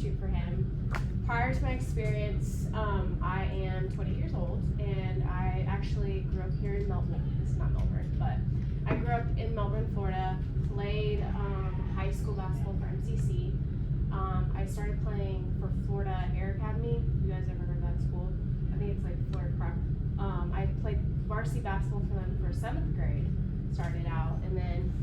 shoot for him. Prior to my experience, I am 20 years old, and I actually grew up here in Melbourne. This is not Melbourne, but I grew up in Melbourne, Florida, played high school basketball for MCC. I started playing for Florida Air Academy. You guys ever heard of that school? I think it's like Florida Prep. I played varsity basketball for them for 7th grade, started out, and then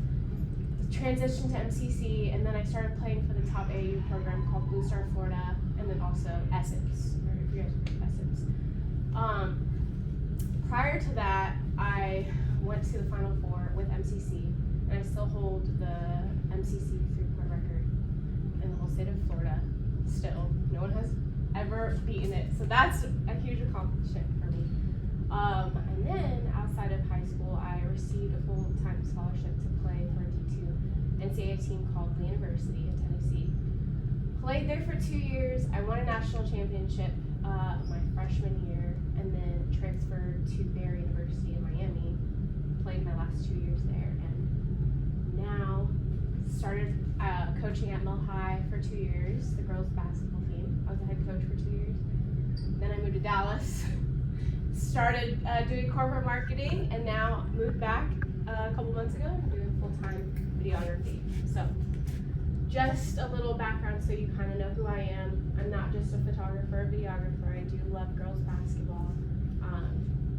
transitioned to MCC, and then I started playing for the top AAU program called Blue Star Florida, and then also Essex, or if you guys heard of Essex. Prior to that, I went to the Final Four with MCC, and I still hold the MCC three-point record in the whole state of Florida. Still, no one has ever beaten it, so that's a huge accomplishment for me. And then outside of high school, I received a full-time scholarship to play for a D2 NCAA team called Lee University in Tennessee. Played there for 2 years. I won a national championship my freshman year, and then transferred to Barry University in Miami. Played my last 2 years there, and now started coaching at Mel High for 2 years, the girls basketball team. I was the head coach for 2 years. Then I moved to Dallas, started doing corporate marketing, and now moved back a couple months ago and doing full-time videography. So just a little background so you kind of know who I am. I'm not just a photographer, a videographer. I do love girls basketball.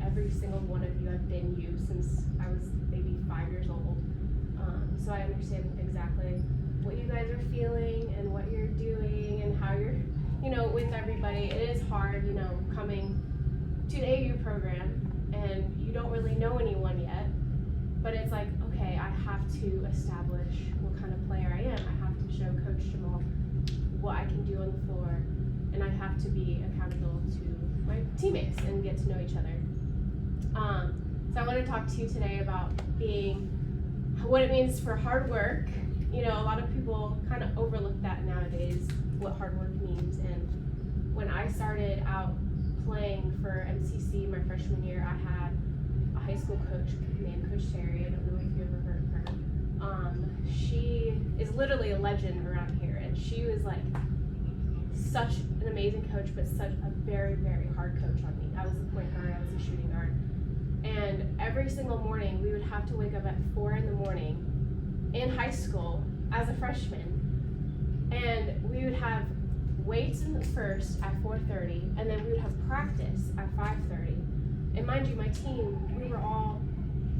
Every single one of you, I've been you since I was maybe 5 years old. So I understand exactly what you guys are feeling and what you're doing and how you're, with everybody. It is hard, coming to an AU program and you don't really know anyone yet, but it's like, okay, I have to establish what kind of player I am. I have to show Coach Jamal what I can do on the floor, and I have to be accountable to my teammates and get to know each other. So I want to talk to you today about what it means for hard work. A lot of people kind of overlook that nowadays, what hard work means. And when I started out playing for MCC my freshman year, I had a high school coach named Coach Terry. I don't know if you ever heard of her. She is literally a legend around here, and she was like such an amazing coach, but such a very, very hard coach on me. I was the point guard, I was the shooting guard. And every single morning, we would have to wake up at 4 in the morning in high school as a freshman. And we would have weights in the first at 4:30, and then we would have practice at 5:30. And mind you, my team, we were all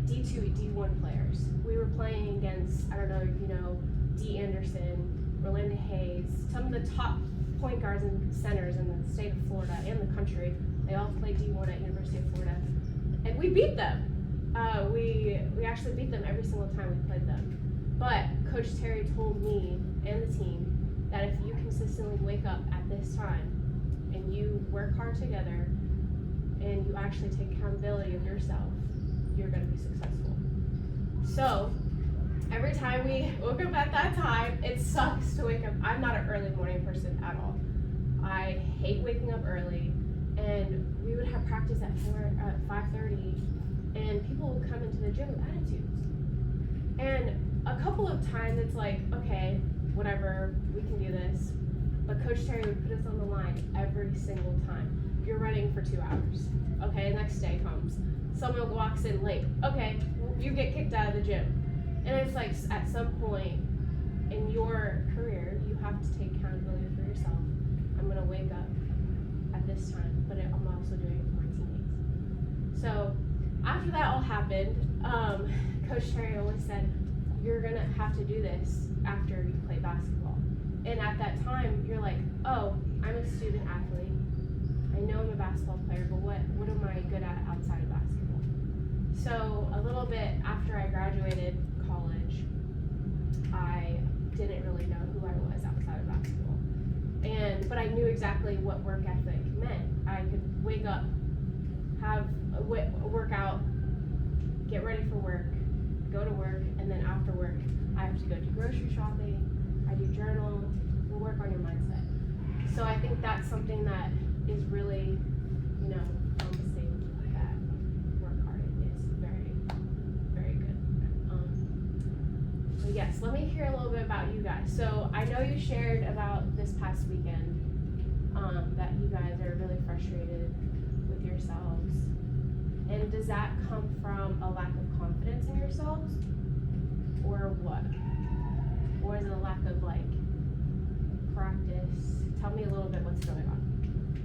D2, D1 players. We were playing against, I don't know if you know, D. Anderson, Rolanda Hayes, some of the top point guards and centers in the state of Florida and the country. They all played D1 at University of Florida. And we beat them. We actually beat them every single time we played them. But Coach Terry told me and the team that if you consistently wake up at this time and you work hard together and you actually take accountability of yourself, you're going to be successful. So every time we woke up at that time, it sucks to wake up. I'm not an early morning person at all. I hate waking up early, and we would have practice at 5:30, and people would come into the gym with attitudes. And a couple of times it's like, okay, whatever, we can do this. But Coach Terry would put us on the line every single time. You're running for 2 hours. Okay, next day comes. Someone walks in late. Okay, you get kicked out of the gym. And it's like, at some point in your career, you have to take accountability for yourself. I'm gonna wake up at this time, but I'm also doing it for my teammates. So after that all happened, Coach Terry always said, you're gonna have to do this after you play basketball. And at that time, you're like, oh, I'm a student athlete. I know I'm a basketball player, but what am I good at outside of basketball? So a little bit after I graduated college, I didn't really know who I was outside of basketball. But I knew exactly what work ethic meant. I could wake up, have a workout, get ready for work, go to work, and then after work, I have to go do grocery shopping, I do journal, and work on your mindset. So I think that's something that is really, promising that work hard is very, very good. So yes, let me hear a little bit about you guys. So I know you shared about this past weekend, that you guys are really frustrated with yourselves. And does that come from a lack of confidence in yourselves? Or what? Or is it a lack of like practice? Tell me a little bit what's going on.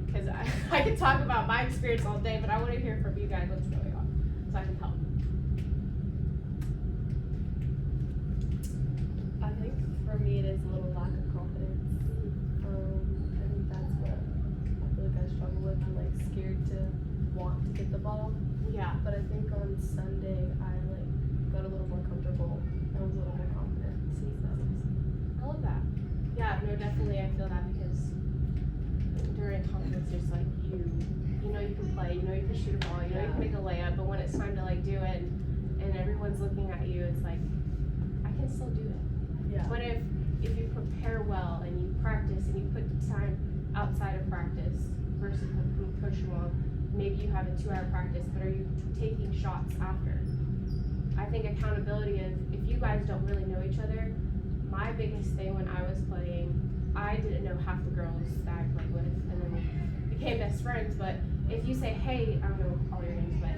Because I could talk about my experience all day, but I want to hear from you guys what's going on so I can help. I think for me it is a little lack of confidence. I think that's what I feel like I struggle with. I'm like scared to want to get the ball. Yeah. But I think on Sunday I like got a little more comfortable. I was a little more confident. So I love that. Yeah, no, definitely I feel that because during confidence there's like you know you can play, you know you can shoot a ball, you know you can make a layup, but when it's time to like do it and everyone's looking at you, it's like I can still do it. Yeah. But if you prepare well and you practice and you put time outside of practice versus when you coach along, maybe you have a 2-hour practice, but are you taking shots after? I think accountability of if you guys don't really know each other, my biggest thing when I was playing, I didn't know half the girls that I played with, and then we became best friends. But if you say, hey, I don't know all your names, but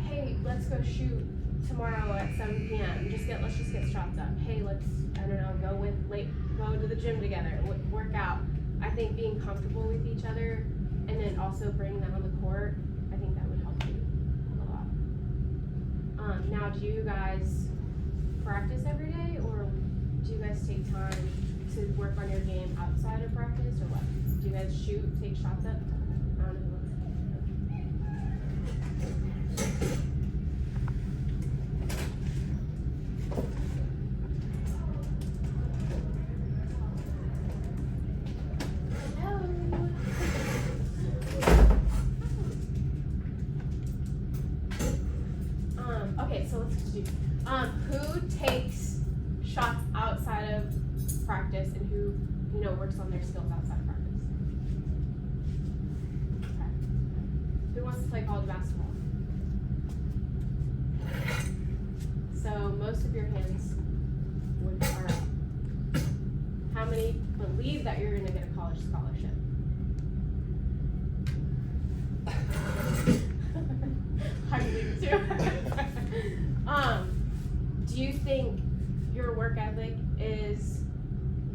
hey, let's go shoot tomorrow at 7 p.m. Let's just get shots up. Hey, let's go to the gym together, work out. I think being comfortable with each other, and then also bringing that on the court, I think that would help you a lot. Now, do you guys practice every day, or do you guys take time to work on your game outside of practice, or what? Do you guys shoot, take shots up? I don't know. Okay, so let's do, who takes shots outside of practice and who, works on their skills outside of practice? Okay. Who wants to play college basketball? So most of your hands are up. How many believe that you're going to get a college scholarship? I believe too. Do you think your work ethic is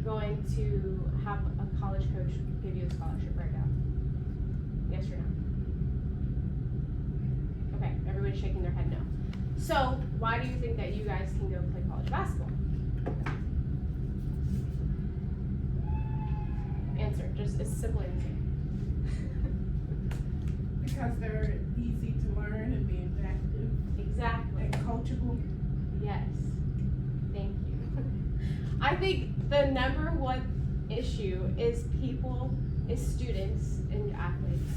going to have a college coach give you a scholarship right now? Yes or no? Okay, everybody's shaking their head no. So why do you think that you guys can go play college basketball? Answer, just a simple answer. Because they're easy to learn and be interactive Exactly. and coachable. Yes. Thank you. I think the number one issue is students and athletes.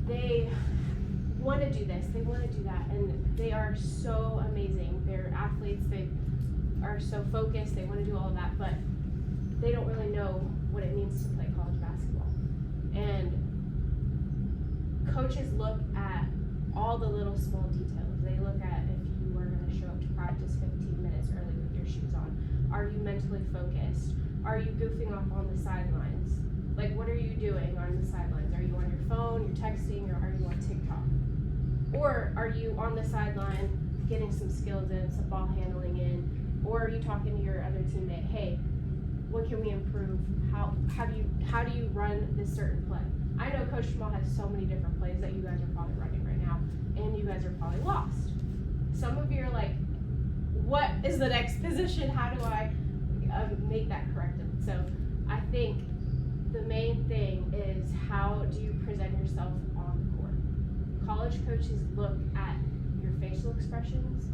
They want to do this, they want to do that, and they are so amazing. They're athletes, they are so focused, they want to do all of that, but they don't really know what it means to play college basketball. And coaches look at all the little small details. They look at if you are going to show up to practice 15 minutes early with your shoes on. Are you mentally focused? Are you goofing off on the sidelines? Like, what are you doing on the sidelines? Are you on your phone, you're texting, or are you on TikTok? Or are you on the sideline getting some skills in, some ball handling in? Or are you talking to your other teammate, hey, what can we improve? How do you run this certain play? I know Coach Jamal has so many different plays that you guys are probably running right now, and you guys are probably lost. Some of you are like, what is the next position? How do I make that corrected? So I think the main thing is, how do you present yourself on the court? College coaches look at your facial expressions,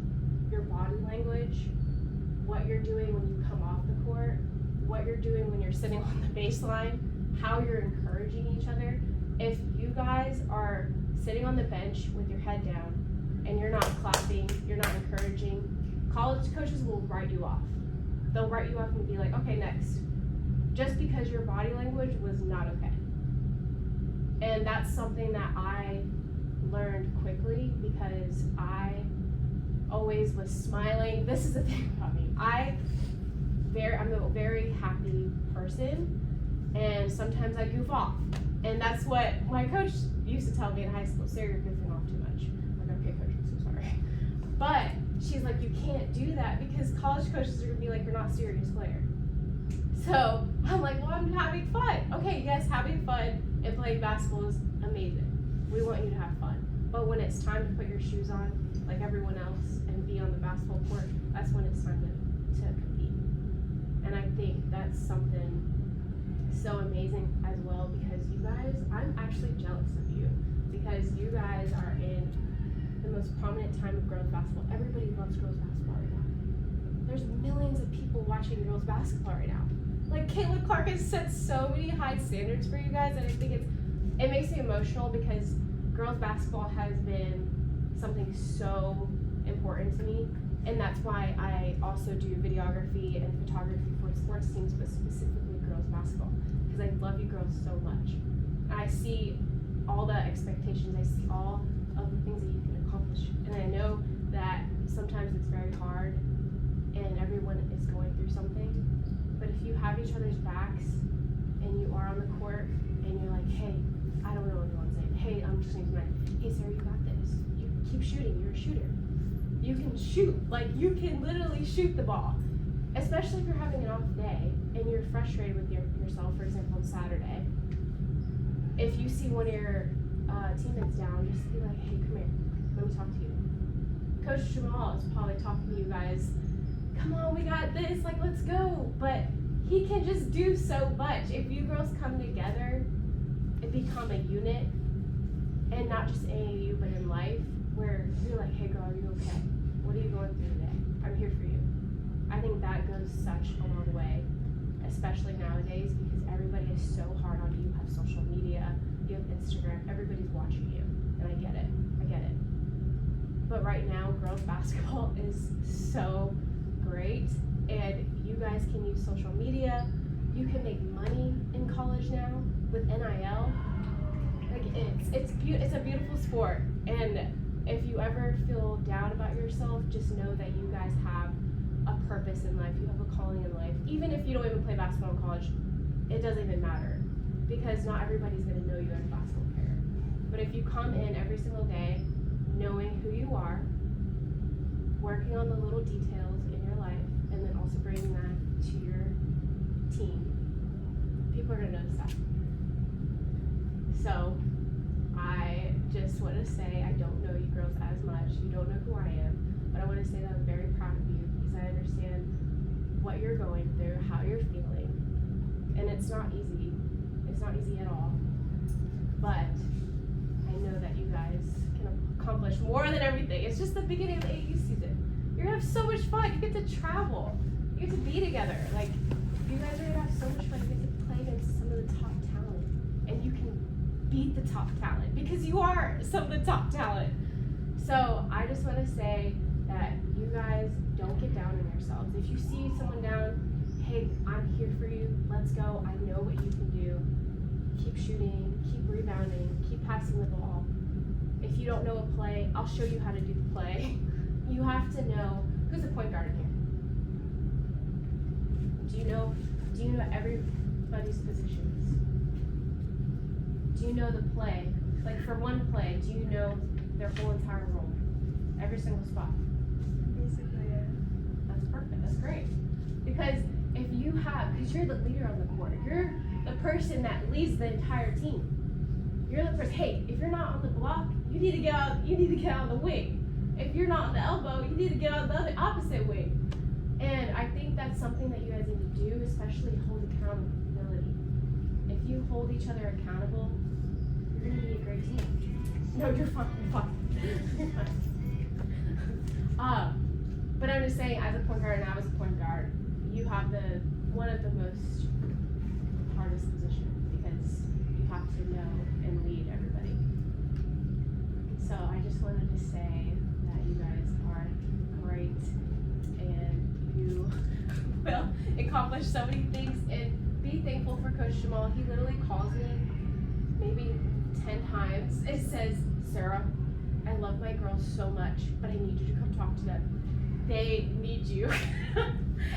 your body language, what you're doing when you come off the court, what you're doing when you're sitting on the baseline, how you're encouraging each other. If you guys are sitting on the bench with your head down and you're not clapping, you're not encouraging, college coaches will write you off. They'll write you off and be like, okay, next. Just because your body language was not okay. And that's something that I learned quickly, because I always was smiling. This is the thing about me. I'm a very happy person, and sometimes I goof off. And that's what my coach used to tell me in high school. Sarah, you're goofing off too much. I'm like, okay, coach, I'm so sorry. But she's like, you can't do that because college coaches are gonna be like, you're not a serious player. So I'm like, well, I'm having fun. Okay, yes, having fun and playing basketball is amazing. We want you to have fun. But when it's time to put your shoes on, like everyone else, and be on the basketball court, that's when it's time to compete. And I think that's something so amazing as well, because you guys, I'm actually jealous of you, because you guys are in the most prominent time of girls basketball. Everybody loves girls basketball right now. There's millions of people watching girls basketball right now. Like, Caitlin Clark has set so many high standards for you guys, and I think it makes me emotional, because girls basketball has been something so important to me, and that's why I also do videography and photography for sports teams, but specifically girls basketball, because I love you girls so much. And I see all the expectations, I see all of the things that you can accomplish, and I know that sometimes it's very hard and everyone is going through something, but if you have each other's backs and you are on the court and you're like, hey, I don't know what everyone's saying, hey, I'm just going to tonight, hey Sarah, you got this, you keep shooting, you're a shooter, you can shoot, like you can literally shoot the ball, especially if you're having an off day and you're frustrated with yourself. For example, on Saturday, if you see one of your teammates down, just be like, hey, come here, let me talk to you. Coach Jamal is probably talking to you guys, come on, we got this, like, let's go. But he can just do so much. If you girls come together and become a unit, and not just in AAU, but in life, where you're like, hey girl, are you okay? What are you going through today? I'm here for you. I think that goes such a long way, especially nowadays, because everybody is so hard on you. You have social media, you have Instagram, everybody's watching you, and I get it. But right now, girls basketball is so great, and you guys can use social media. You can make money in college now with NIL. Like, it's a beautiful sport, and if you ever feel down about yourself, just know that you guys have a purpose in life. You have a calling in life. Even if you don't even play basketball in college, it doesn't even matter, because not everybody's going to know you as a basketball player. But if you come in every single day knowing who you are, working on the little details in your life, and then also bringing that to your team, people are going to notice that. So I just want to say, I don't know you girls as much, you don't know who I am, but I want to say that I'm very proud of you, because I understand what you're going through, how you're feeling, and it's not easy at all, but I know that you guys can accomplish more than everything. It's just the beginning of the AAU season. You're gonna have so much fun, you get to travel, you get to be together, like, you guys are gonna have so much fun, you get to play against some of the top talent, and you can beat the top talent, because you are some of the top talent. So I just want to say that you guys don't get down on yourselves. If you see someone down, hey, I'm here for you, let's go, I know what you can do. Keep shooting, keep rebounding, keep passing the ball. If you don't know a play, I'll show you how to do the play. You have to know, who's a point guard in here? Do you know everybody's positions? Do you know the play? Like, for one play, do you know their whole entire role? Every single spot? Basically, yeah. That's perfect, that's great. Because because you're the leader on the court, you're the person that leads the entire team. You're the person, hey, if you're not on the block, you need to get out on the wing. If you're not on the elbow, you need to get on the other opposite wing. And I think that's something that you guys need to do, especially hold accountability. If you hold each other accountable, you're gonna be a great team. No, you're fine. But I'm just saying, as a point guard and I was a point guard, you have one of the most hardest positions, because you have to know and lead everybody. So I just wanted to say that you guys are great, and you will accomplish so many things, and be thankful for Coach Jamal. He literally calls me maybe 10 times. It says, Sarah, I love my girls so much, but I need you to come talk to them. They need you.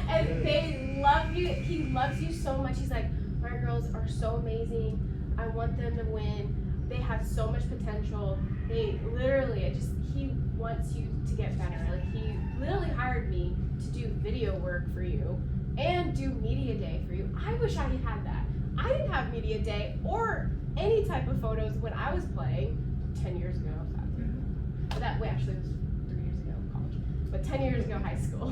And they love you. He loves you so much. He's like, my girls are so amazing. I want them to win. They have so much potential. They literally, he wants you to get better. Like, he literally hired me to do video work for you and do media day for you. I wish I had that. I didn't have media day or any type of photos when I was playing 10 years ago. But that, wait, actually it was 3 years ago, college. But 10 years ago, high school.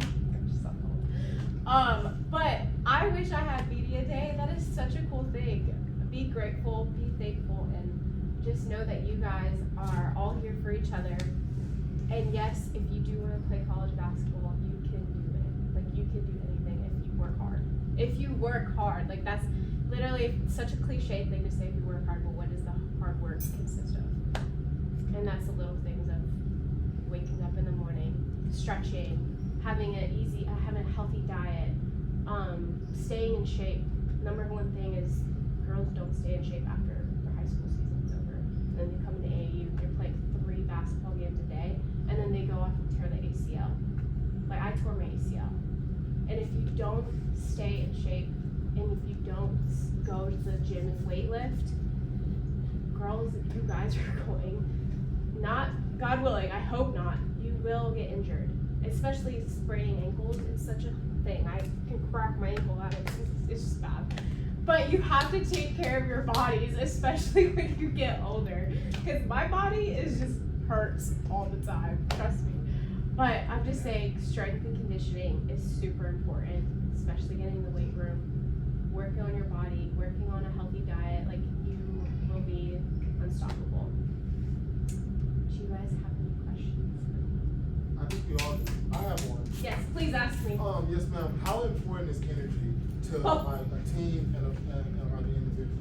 But I wish I had media day. That is such a cool thing. Be grateful, be thankful, and just know that you guys are all here for each other. And yes, if you do want to play college basketball, you can do it. Like, you can do anything if you work hard. If you work hard, like, that's literally such a cliche thing to say, if you work hard, but what does the hard work consist of? And that's the little things of waking up in the morning, stretching, having a healthy diet, staying in shape. Number one thing is girls don't stay in shape after their high school season's over. And then they come into AAU, they're playing 3 basketball games a day, and then they go off and tear the ACL. Like, I tore my ACL. And if you don't stay in shape, and if you don't go to the gym and weight lift, girls, you guys are going, not, God willing, I hope not, you will get injured. Especially spraining ankles, it's such a thing. I can crack my ankle out, it's just bad. But you have to take care of your bodies, especially when you get older. Because my body just hurts all the time, trust me. But I'm just saying, strength and conditioning is super important, especially getting in the weight room, working on your body, working on a healthy diet. Like, you will be unstoppable. Do you guys have any questions? I think you all do. I have one. Yes, please ask me. Yes, ma'am. How important is energy to like a team and like an individual?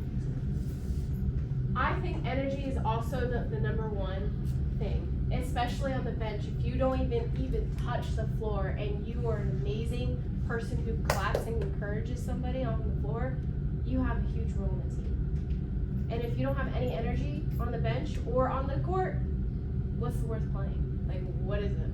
I think energy is also the number one thing, especially on the bench. If you don't even touch the floor and you are an amazing person who claps and encourages somebody on the floor, you have a huge role in the team. And if you don't have any energy on the bench or on the court, what's the worth playing? Like, what is it?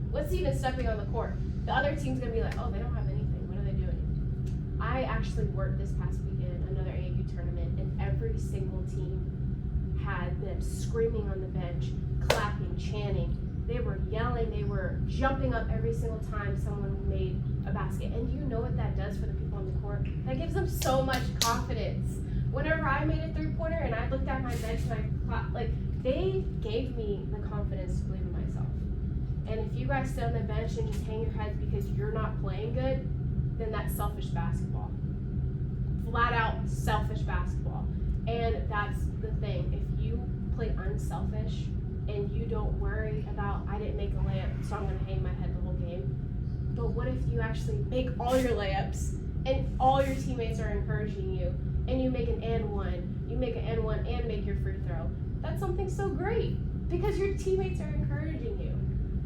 What's even stepping on the court? The other team's gonna be like, oh, they don't have anything. What are they doing? I actually worked this past weekend another AAU tournament, and every single team had them screaming on the bench, clapping, chanting. They were yelling. They were jumping up every single time someone made a basket. And you know what that does for the people on the court? That gives them so much confidence. Whenever I made a 3-pointer and I looked at my bench and I clapped, like, they gave me the confidence to believe in myself. And if you guys sit on the bench and just hang your heads because you're not playing good, then that's selfish basketball. Flat out selfish basketball. And that's the thing. If you play unselfish and you don't worry about, I didn't make a layup, so I'm going to hang my head the whole game. But what if you actually make all your layups and all your teammates are encouraging you, and you make an and one, you make an and one and make your free throw? That's something so great because your teammates are encouraging you.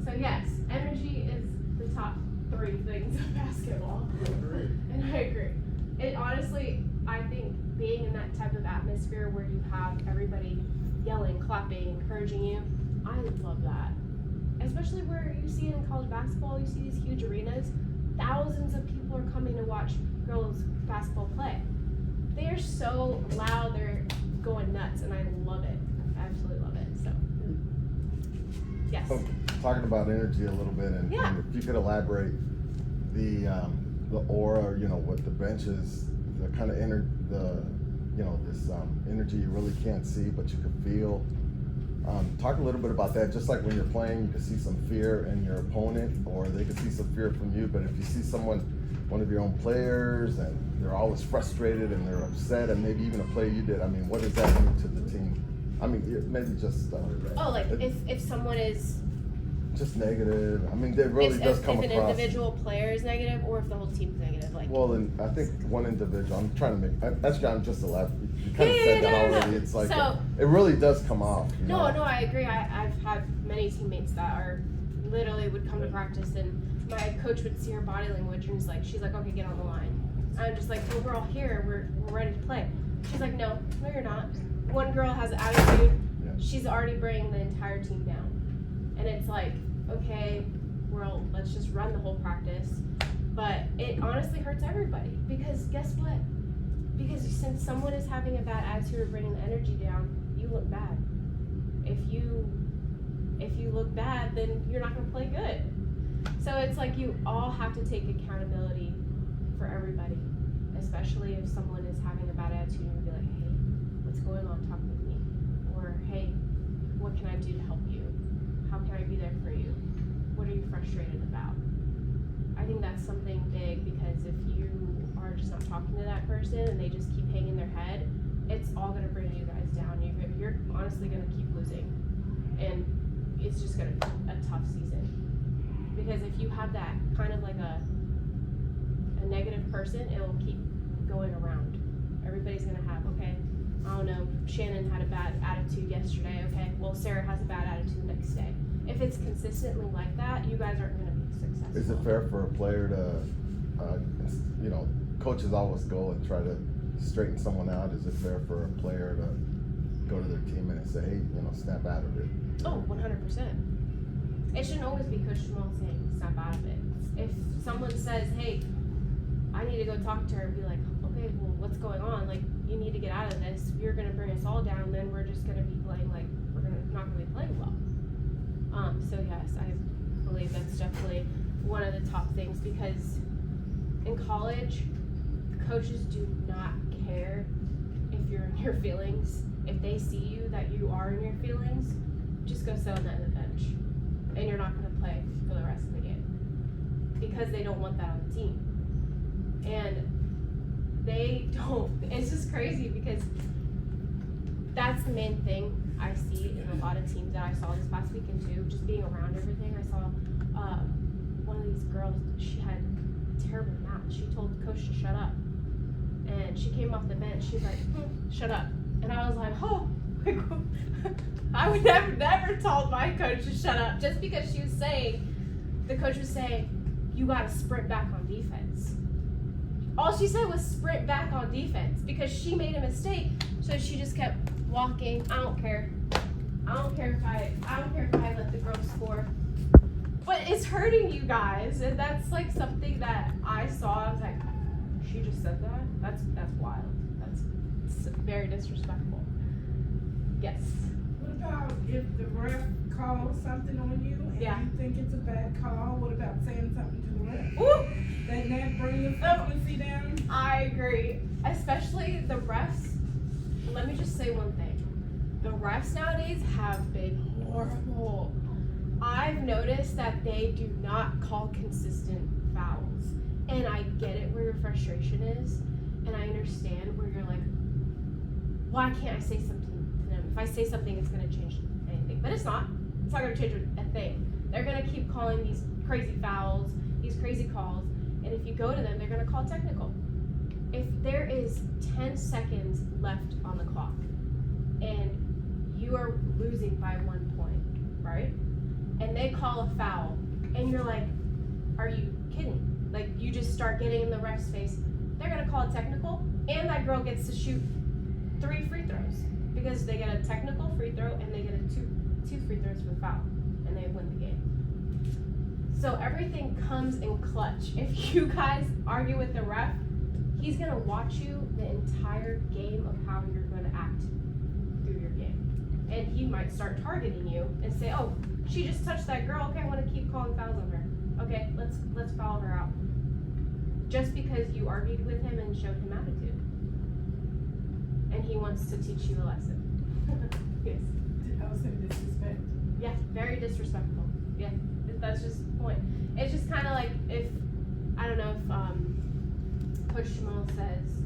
So yes, energy is the top 3 things of basketball. And I agree. It honestly, I think being in that type of atmosphere where you have everybody yelling, clapping, encouraging you, I love that. Especially where you see it in college basketball, you see these huge arenas, thousands of people are coming to watch girls basketball play. They are so loud, they're going nuts, and I love it. I absolutely love it. So, yes. So, talking about energy a little bit, and, Yeah. and if you could elaborate the aura, you know, what the bench is, the kind of this energy you really can't see but you can feel. Talk a little bit about that. Just like when you're playing, you can see some fear in your opponent, or they can see some fear from you. But if you see one of your own players, and they're always frustrated and they're upset, and maybe even a play you did, I mean, what does that mean to the team? I mean, maybe just If someone is just negative. I mean, it really does come across. If an individual player is negative, or if the whole team's negative, like. Well, and I think one individual. I'm trying to make. Actually, I'm just elaborate. You kind of said that already. It's like So- it really does come off. You know? No, I agree. I've had many teammates that are literally would come to practice, and my coach would see her body language, and she's like, okay, get on the line. I'm just like, well, we're all here. We're ready to play. She's like, no, you're not. One girl has an attitude. Yeah. she's already bringing the entire team down. And it's like, okay, well, let's just run the whole practice. But it honestly hurts everybody, because guess what? Because since someone is having a bad attitude or bringing the energy down, you look bad. If you look bad, then you're not gonna play good. So it's like you all have to take accountability for everybody, especially if someone is having a bad attitude, and be like, hey, what's going on? Talk with me. Or hey, what can I do to help you? How can I be there for you? What are you frustrated about? I think that's something big, because if you are just not talking to that person and they just keep hanging their head, it's all gonna bring you guys down. You're honestly gonna keep losing, and it's just gonna be a tough season. Because if you have that kind of like a negative person, it'll keep going around. Everybody's gonna have, okay, I don't know, Shannon had a bad attitude yesterday, okay, well, Sarah has a bad attitude the next day. If it's consistently like that, you guys aren't gonna be successful. Is it fair for a player to, coaches always go and try to straighten someone out? Is it fair for a player to go to their teammate and say, hey, snap out of it? Oh, 100%. It shouldn't always be Coach Jamal saying snap out of it. If someone says, hey, I need to go talk to her, and be like, okay, well, what's going on? Like, you need to get out of this. You're gonna bring us all down. Then we're just gonna be playing like not gonna be playing well. So yes, I believe that's definitely one of the top things, because in college, coaches do not care if you're in your feelings. If they see you that you are in your feelings, just go sit on the end of the bench, and you're not gonna play for the rest of the game, because they don't want that on the team. And they don't. It's just crazy, because that's the main thing I see in a lot of teams that I saw this past weekend too. Just being around everything, I saw one of these girls. She had a terrible mouth. She told the coach to shut up, and she came off the bench. She's like, "Shut up," and I was like, "Oh." I would never told my coach to shut up, just because she was saying, the coach was saying, you gotta sprint back on defense. All she said was sprint back on defense, because she made a mistake, so she just kept walking. I don't care if I let the girl score. But it's hurting you guys, and that's like something that I saw. I was like, she just said that? That's wild. That's very disrespectful. Yes. What about if the ref calls something on you and Yeah. you think it's a bad call? What about saying something to the ref? Woo! Doesn't that bring the frequency down? I agree. Especially the refs. Let me just say one thing. The refs nowadays have been horrible. I've noticed that they do not call consistent fouls. And I get it where your frustration is. And I understand where you're like, why can't I say something to them? If I say something, it's going to change anything. But it's not. It's not going to change a thing. They're going to keep calling these crazy fouls, these crazy calls. And if you go to them, they're going to call technical. If there is 10 seconds left on the clock and you are losing by 1 point, right? And they call a foul, and you're like, are you kidding? Like, you just start getting in the ref's face. They're going to call it technical, and that girl gets to shoot 3 free throws, because they get a technical free throw and they get two free throws for foul, and they win the game. So everything comes in clutch. If you guys argue with the ref, he's gonna watch you the entire game of how you're gonna act through your game, and he might start targeting you and say, "Oh, she just touched that girl. Okay, I want to keep calling fouls on her. Okay, let's foul her out." Just because you argued with him and showed him attitude. And he wants to teach you a lesson. Yes. I was saying disrespect. Yeah, very disrespectful. Yeah, that's just the point. It's just kind of like if, I don't know if Coach Jamal says,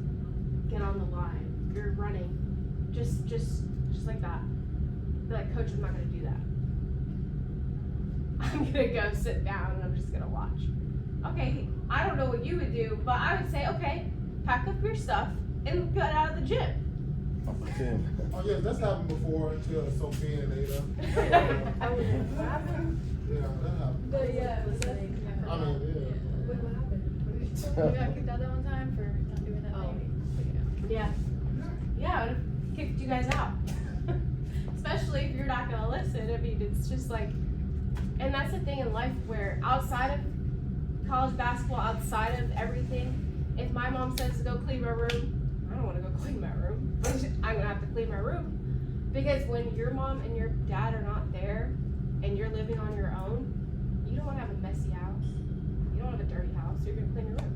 get on the line, you're running, just like that. Be like, Coach, I'm not gonna do that. I'm gonna go sit down and I'm just gonna watch. Okay, I don't know what you would do, but I would say, okay, pack up your stuff and get out of the gym. Oh yeah, that's happened before to Sophia and Ada. I would Yeah, that happened. But yeah, I mean, What happened? We got kicked out that one time for not doing that Oh. maybe. But yeah. Yeah, I would have kicked you guys out. especially if you're not gonna listen. I mean, it's just like, and that's the thing in life where outside of college basketball, outside of everything, if my mom says to go clean my room, I don't want to go clean my room. I'm gonna have to clean my room because when your mom and your dad are not there, and you're living on your own, you don't want to have a messy house. You don't want to have a dirty house. You're gonna clean your room.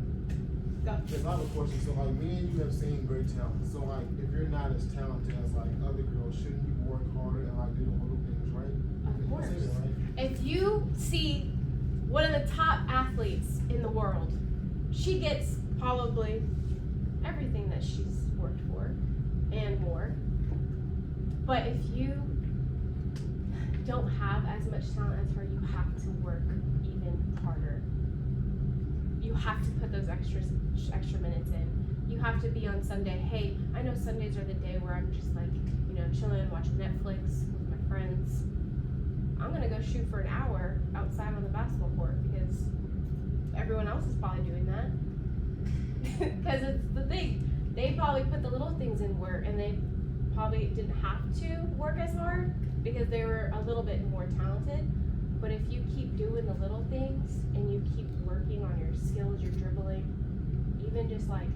Go. If I have a question, so like me and you have seen great talent. So like if you're not as talented as like other girls, shouldn't you work harder and like do the little things, right? Of course. You've seen it, right? If you see one of the top athletes in the world, she gets probably everything that she's worked for and more. But if you don't have as much talent as her, you have to work even harder. You have to put those extra minutes in. You have to be on Sunday. Hey, I know Sundays are the day where I'm just like, you know, chilling, watching Netflix with my friends. I'm gonna go shoot for an hour outside on the basketball court because everyone else is probably doing that. Because it's the thing. They probably put the little things in work and they probably didn't have to work as hard because they were a little bit more talented. But if you keep doing the little things and you keep working on your skills, your dribbling, even just like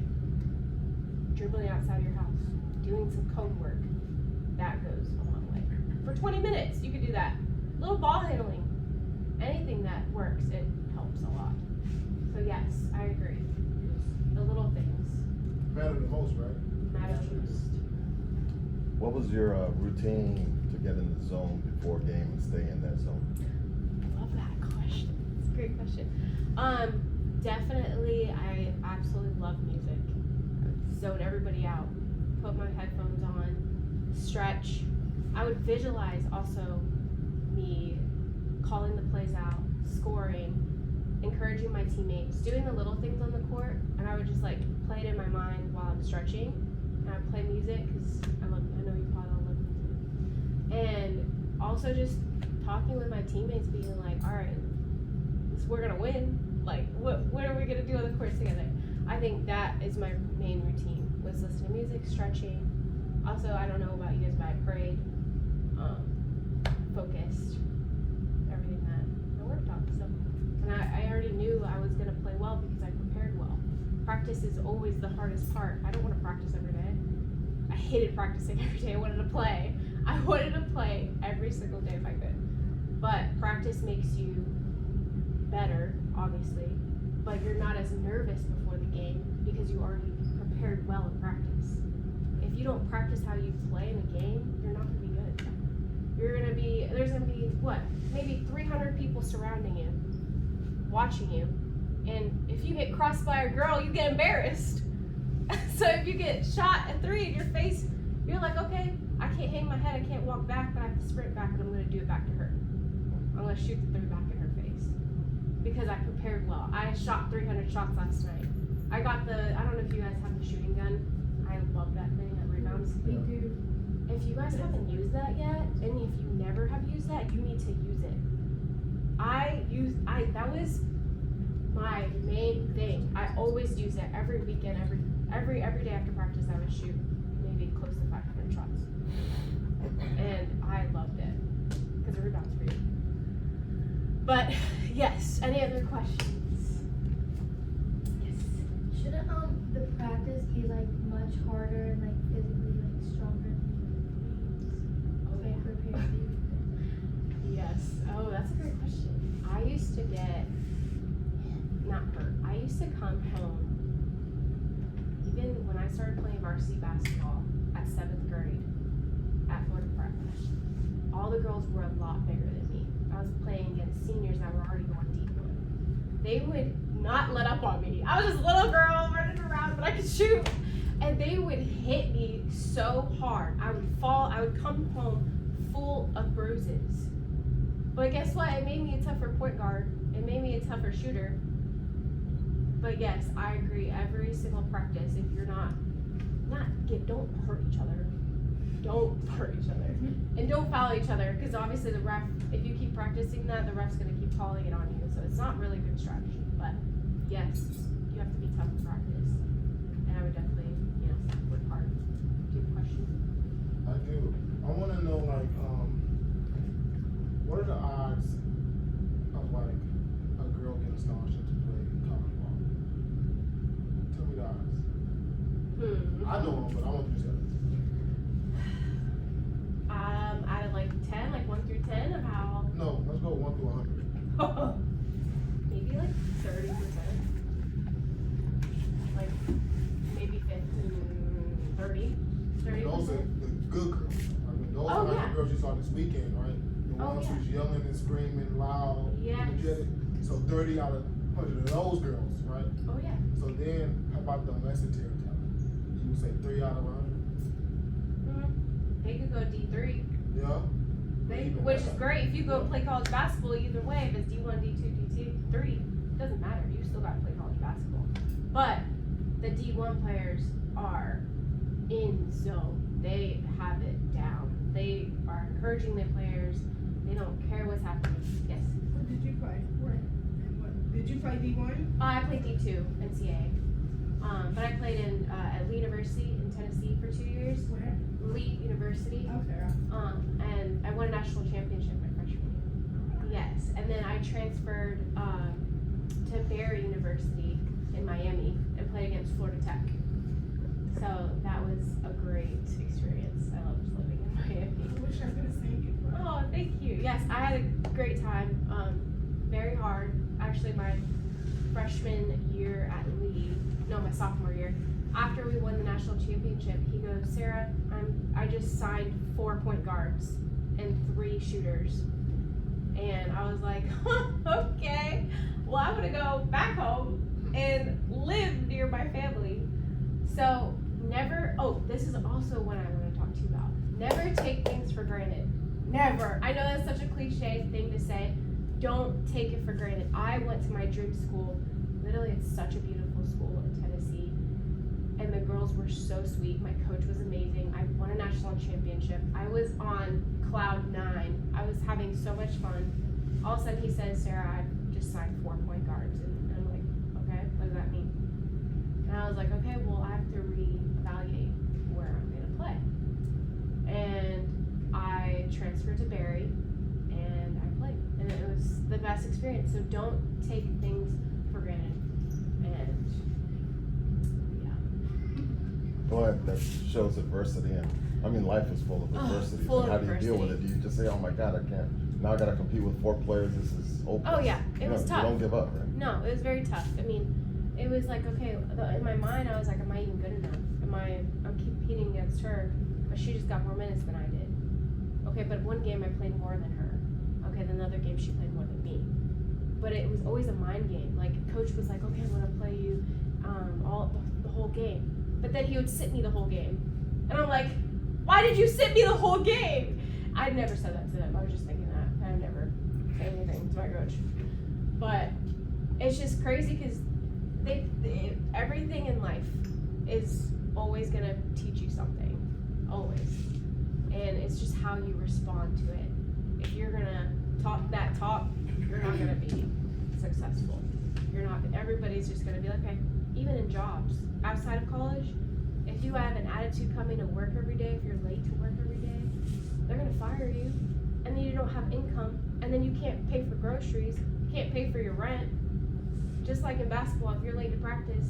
dribbling outside your house, doing some code work, that goes a long way. For 20 minutes, you could do that. Little ball handling, anything that works, it helps a lot. So yes, I agree. The little things Matter the most, right? matter the most. What was your routine to get in the zone before a game and stay in that zone? Love that question. It's a great question. Definitely, I absolutely love music. I would zone everybody out, put my headphones on, stretch. I would visualize also me calling the plays out, scoring, encouraging my teammates, doing the little things on the court, and I would just like play it in my mind while I'm stretching. And I would play music because I know you probably all love music. And also just talking with my teammates, being like, all right, we're gonna win. Like, what are we gonna do on the court together? I think that is my main routine, was listening to music, stretching. Also, I don't know about you guys, but I prayed, focused, everything that I worked on. So, and I already knew I was gonna play well because I prepared well. Practice is always the hardest part. I don't want to practice every day. I hated practicing every day. I wanted to play. I wanted to play every single day if I could. But practice makes you better, obviously, but you're not as nervous before the game because you already prepared well in practice. If you don't practice how you play in a game, you're not gonna be good. There's gonna be what? Maybe 300 people surrounding you, watching you, and if you get crossed by a girl, you get embarrassed. So if you get shot a 3 in your face, you're like, okay, I can't hang my head, I can't walk back, but I have to sprint back and I'm gonna do it back to her. I'm gonna shoot the 3 back in her face. Because I prepared well. I shot 300 shots last night. I don't know if you guys have the shooting gun. I love that thing that rebounds. We do. If you guys haven't used that yet, and if you never have used that, you need to use it. That was my main thing. I always use it every weekend, every day after practice I would shoot maybe close to 500 shots. And I loved it. Because it rebounds for you. But yes, any other questions? Yes. Shouldn't the practice be like much harder and like physically like stronger than Oh, like yeah. prepare for you? Yes. Oh, that's a great question. I used to get not hurt. I used to come home even when I started playing varsity basketball at 7th grade at Florida Prep. All the girls were a lot bigger than me. I was playing against seniors that were already going D1. They would not let up on me. I was this little girl running around, but I could shoot. And they would hit me so hard. I would fall. I would come home full of bruises. But guess what? It made me a tougher point guard. It made me a tougher shooter. But yes, I agree. Every single practice, if you're don't hurt each other. Don't hurt each other. And don't foul each other, because obviously the ref, if you keep practicing that, the ref's going to keep calling it on you. So it's not really a good strategy. But yes, you have to be tough in practice. And I would definitely, work hard. Do you have a question? I do. I want to know, like, I know them, but I want you to tell them. Out of like 10, like 1 through 10 of how, No, let's go 1 through 100. maybe like 30%. Like maybe 15, 30. Those are 30%. the good girls. I mean, those Oh, are like yeah. the girls you saw this weekend, right? The Oh, ones yeah. who's yelling and screaming loud, Yes. energetic. So 30 out of 100 of those girls, right? Oh yeah. So then, how about the lesser tier talent? You would say 3 out of 100? They could go D3. Yeah. Which is great. If you go play college basketball, either way, if it's D1, D2, D3, doesn't matter. You still got to play college basketball. But the D1 players are in zone. They have it down. They are encouraging their players. They don't care what's happening. Yes. Where did you play? Where? And what? Did you play D1? I played D2 NCAA. But I played in at Lee University in Tennessee for 2 years. Where? Lee University. Okay. And I won a national championship my freshman year. Yes, and then I transferred to Barry University in Miami and played against Florida Tech. So that was a great experience. I loved living in Miami. I wish I could have seen you. Oh, thank you. Yes, I had a great time. Very hard. Actually, my freshman year at Lee, no, my sophomore year, after we won the national championship, he goes, Sarah, I just signed 4 point guards and 3 shooters. And I was like, okay, well, I'm gonna go back home and live near my family. So never, this is also what I want to talk to you about. Never take things for granted. Never. I know that's such a cliche thing to say. Don't take it for granted. I went to my dream school. Literally, it's such a beautiful school in Tennessee. And the girls were so sweet. My coach was amazing. I won a national championship. I was on cloud 9. I was having so much fun. All of a sudden he says, Sarah, I've just signed 4 point guards. And I'm like, okay, what does that mean? And I was like, okay, well, I have to reevaluate where I'm going to play. And I transferred to Barry and I played. And it was the best experience. So don't take things for granted. And But that shows adversity, and I mean, life is full of adversity. full So of how do you deal with it? adversity. Do you just say, "Oh my God, I can't"? Now I gotta compete with 4 players. This is hopeless. Oh, yeah, it was tough. You don't give up, right? no, it was very tough. I mean, it was like, okay, in my mind, I was like, am I even good enough? I'm competing against her, but she just got more minutes than I did. Okay, but one game I played more than her. Okay, then another game she played more than me. But it was always a mind game. Like, coach was like, okay, I'm gonna play you the whole game. But then he would sit me the whole game. And I'm like, why did you sit me the whole game? I never said that to them. I was just thinking that. I would never say anything to my coach. But it's just crazy because everything in life is always going to teach you something. Always. And it's just how you respond to it. If you're going to talk that talk, you're not going to be successful. You're not. Everybody's just going to be like, okay, even in jobs, outside of college, if you have an attitude coming to work every day, if you're late to work every day, they're gonna fire you, and then you don't have income, and then you can't pay for groceries, you can't pay for your rent. Just like in basketball, if you're late to practice,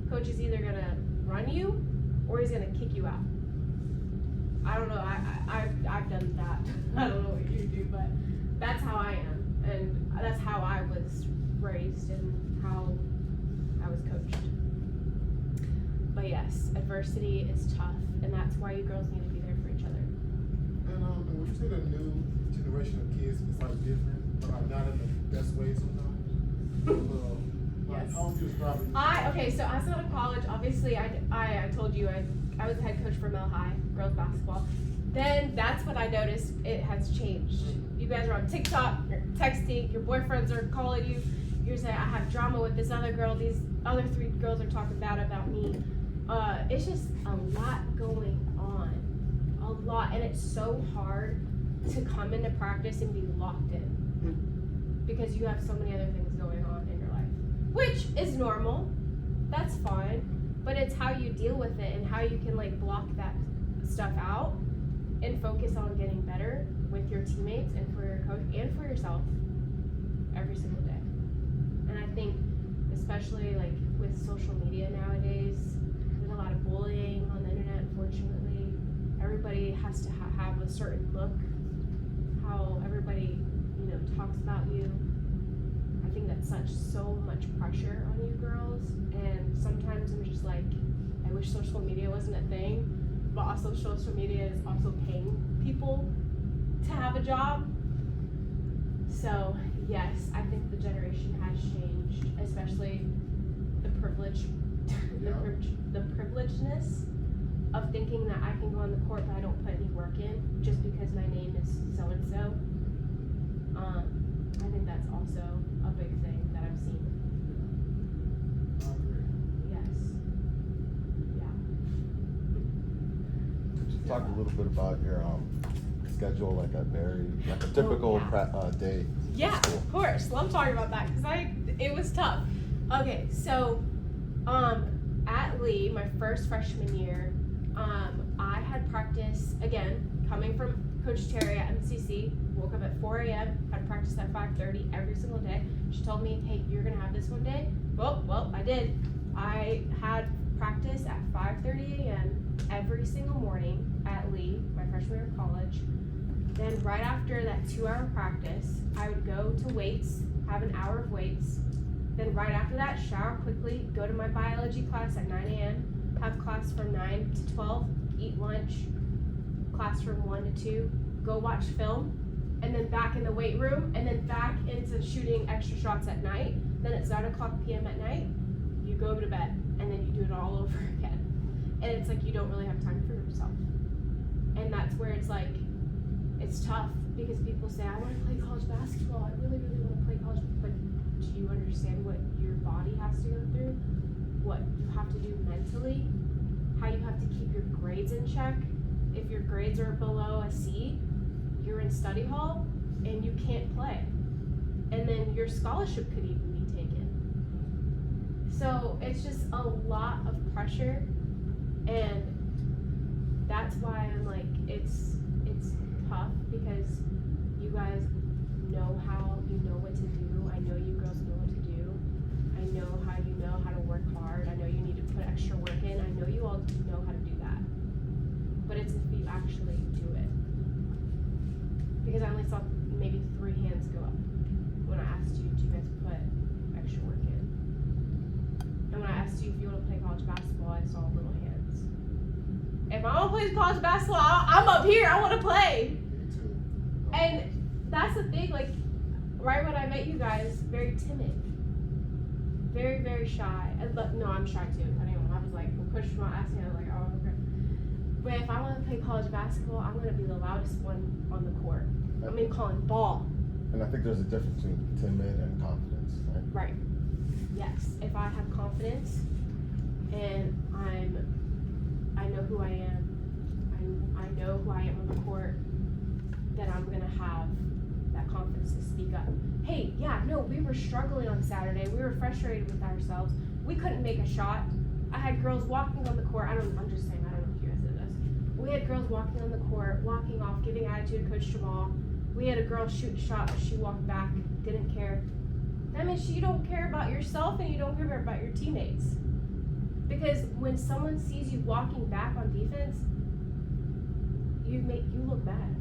coach is either gonna run you, or he's gonna kick you out. I don't know, I've done that. I don't know what you do, but that's how I am, and that's how I was raised, and how I was coached. But yes, adversity is tough, and that's why you girls need to be there for each other. And would you say the new generation of kids is like different, but like not in the best way sometimes? Like, Yes. how would you describe it? Okay, so I was out of college. Obviously, I told you I was the head coach for Mel High girls basketball. Then that's when I noticed it has changed. You guys are on TikTok, you're texting, your boyfriends are calling you. You're saying I have drama with this other girl. These other 3 girls are talking bad about me. It's just a lot going on, a lot, and it's so hard to come into practice and be locked in because you have so many other things going on in your life, which is normal. That's fine, but it's how you deal with it and how you can like block that stuff out and focus on getting better with your teammates and for your coach and for yourself every single day. And I think especially like with social media nowadays, there's a lot of bullying on the has to have a certain look, how everybody, talks about you. I think that's so much pressure on you girls, and sometimes I'm just like, I wish social media wasn't a thing, but also social media is also paying people to have a job. So yes, I think the generation has changed, especially the privilege, the privilegedness of thinking that I can go on the court but I don't put any work in just because my name is so and so. I think that's also a big thing that I've seen. I agree. Yes. Yeah. Could you talk a little bit about your schedule, like a typical yeah. day? Yeah, at school? of course. Love talking about that because it was tough. Okay, so at Lee, my first freshman year, I had practice again coming from Coach Terry at MCC. Woke up at 4 a.m. had practice at 5:30 every single day. She told me, "Hey, you're gonna have this one day." Well, I did. I had practice at 5:30 a.m. every single morning at Lee, my freshman year of college. Then right after that 2-hour practice, I would go to weights, have an hour of weights. Then right after that, shower quickly, go to my biology class at 9 a.m., have class from 9 to 12, eat lunch, class from 1 to 2, go watch film, and then back in the weight room, and then back into shooting extra shots at night. Then at 7 o'clock p.m. at night, you go to bed, and then you do it all over again. And it's like you don't really have time for yourself. And that's where it's like, it's tough because people say, I want to play college basketball. I really, really want to play college. But do you understand what your body has to go through? What you have to do mentally? How you have to keep your grades in check? If your grades are below a C, you're in study hall and you can't play. And then your scholarship could even be taken. So it's just a lot of pressure. And that's why I'm like, it's tough because you guys know what to do. I know you girls know what to do. I know how to work hard. I know you need to put extra work in. I know you all know how to do that. But it's if you actually do it. Because I only saw maybe 3 hands go up when I asked you, do you guys put extra work in? And when I asked you if you want to play college basketball, I saw little hands. If I want to play college basketball, I'm up here. I want to play. Me too. And that's the thing, like, right when I met you guys, very timid. Very, very shy. But no, I'm shy too. I was like, when Coach Jamal asked me, I was like, oh, okay. But if I want to play college basketball, I'm going to be the loudest one on the court. I mean, calling ball. And I think there's a difference between timid and confidence, right? Right. Yes. If I have confidence and I know who I am, I know who I am on the court, then I'm going to have that confidence to speak up. Hey, yeah, no, we were struggling on Saturday. We were frustrated with ourselves. We couldn't make a shot. I had girls walking on the court. I'm just saying, I don't know if you guys did this. We had girls walking on the court, walking off, giving attitude to Coach Jamal. We had a girl shoot a shot, but she walked back, didn't care. That means you don't care about yourself and you don't care about your teammates. Because when someone sees you walking back on defense, you look bad.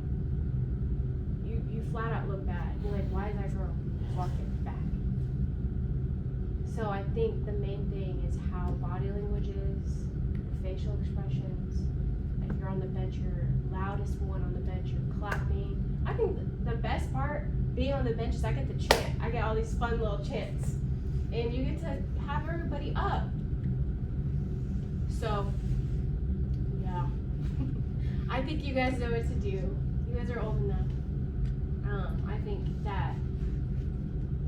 You flat out look bad. You're like, why is that girl walking back? So I think the main thing is how body language is, facial expressions. If you're on the bench, you're loudest one on the bench, you're clapping. I think the best part, being on the bench is I get to chant. I get all these fun little chants. And you get to have everybody up. So, yeah. I think you guys know what to do. You guys are old enough. I think that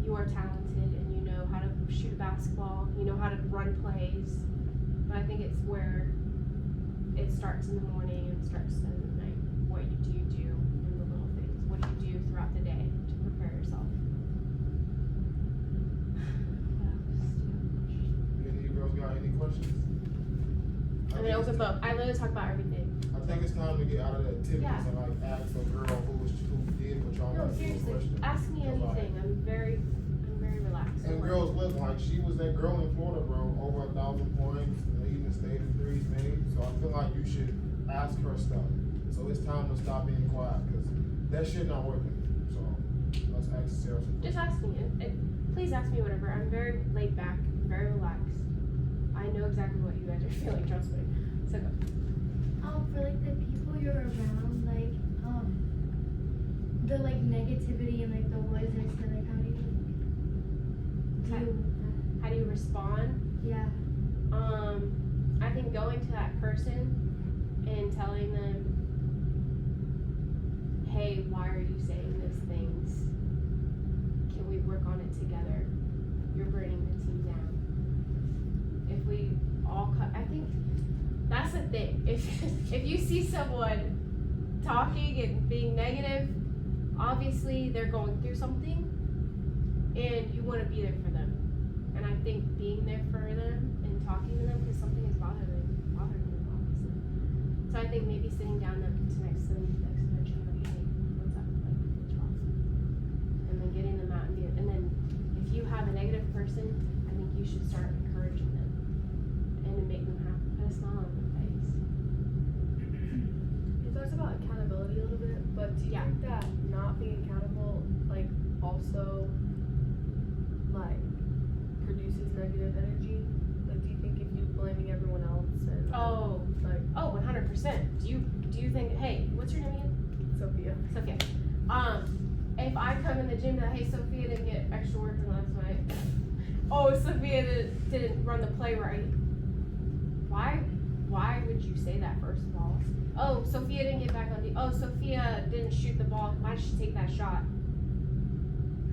you are talented and you know how to shoot a basketball, you know how to run plays. But I think it's where it starts in the morning and starts in the night. What do you do in the little things? What do you do throughout the day to prepare yourself? Any of you girls got any questions? I mean, open book. I literally talk about everything. I think it's time to get out of the activities Yeah. and like ask a girl who did what y'all No, want to do a seriously. question. Ask me So, like, anything. I'm very relaxed. And girls, look, like she was that girl in Florida, bro, over 1,000 points, and even stated threes made. So I feel like you should ask her stuff. So it's time to stop being quiet, cause that shit not working. So let's ask Sarah some Just questions. ask me, and please ask me whatever. I'm very laid back, very relaxed. I know exactly what you guys are feeling, trust me. So go. For like the people you're around, like the like negativity and like the words they say, like how do you deal with that? How do you respond? Yeah. I think going to that person and telling them, hey, why are you saying these things? Can we work on it together? You're bringing the team down. If we all cut, I think that's the thing. If you see someone talking and being negative, obviously they're going through something, and you want to be there for them. And I think being there for them and talking to them, because something is bothering them, obviously. So I think maybe sitting down next to them, and hey, what's up? Like, what's wrong? And then getting them out and then if you have a negative person, I think you should start encouraging them and to make them happy, put a smile on their face. He talks about accountability a little bit, but do you Yeah. think that not being accountable, like, also, like, produces negative energy? Like, do you think if you blaming everyone else and Oh, like 100%. Do you think, hey, what's your name again? Sophia? Sophia. If I come in the gym and hey, Sophia didn't get extra work in last night. Oh, Sophia didn't run the play right. Why would you say that, first of all? Oh, Sophia didn't get back on the. Oh, Sophia didn't shoot the ball. Why did she take that shot?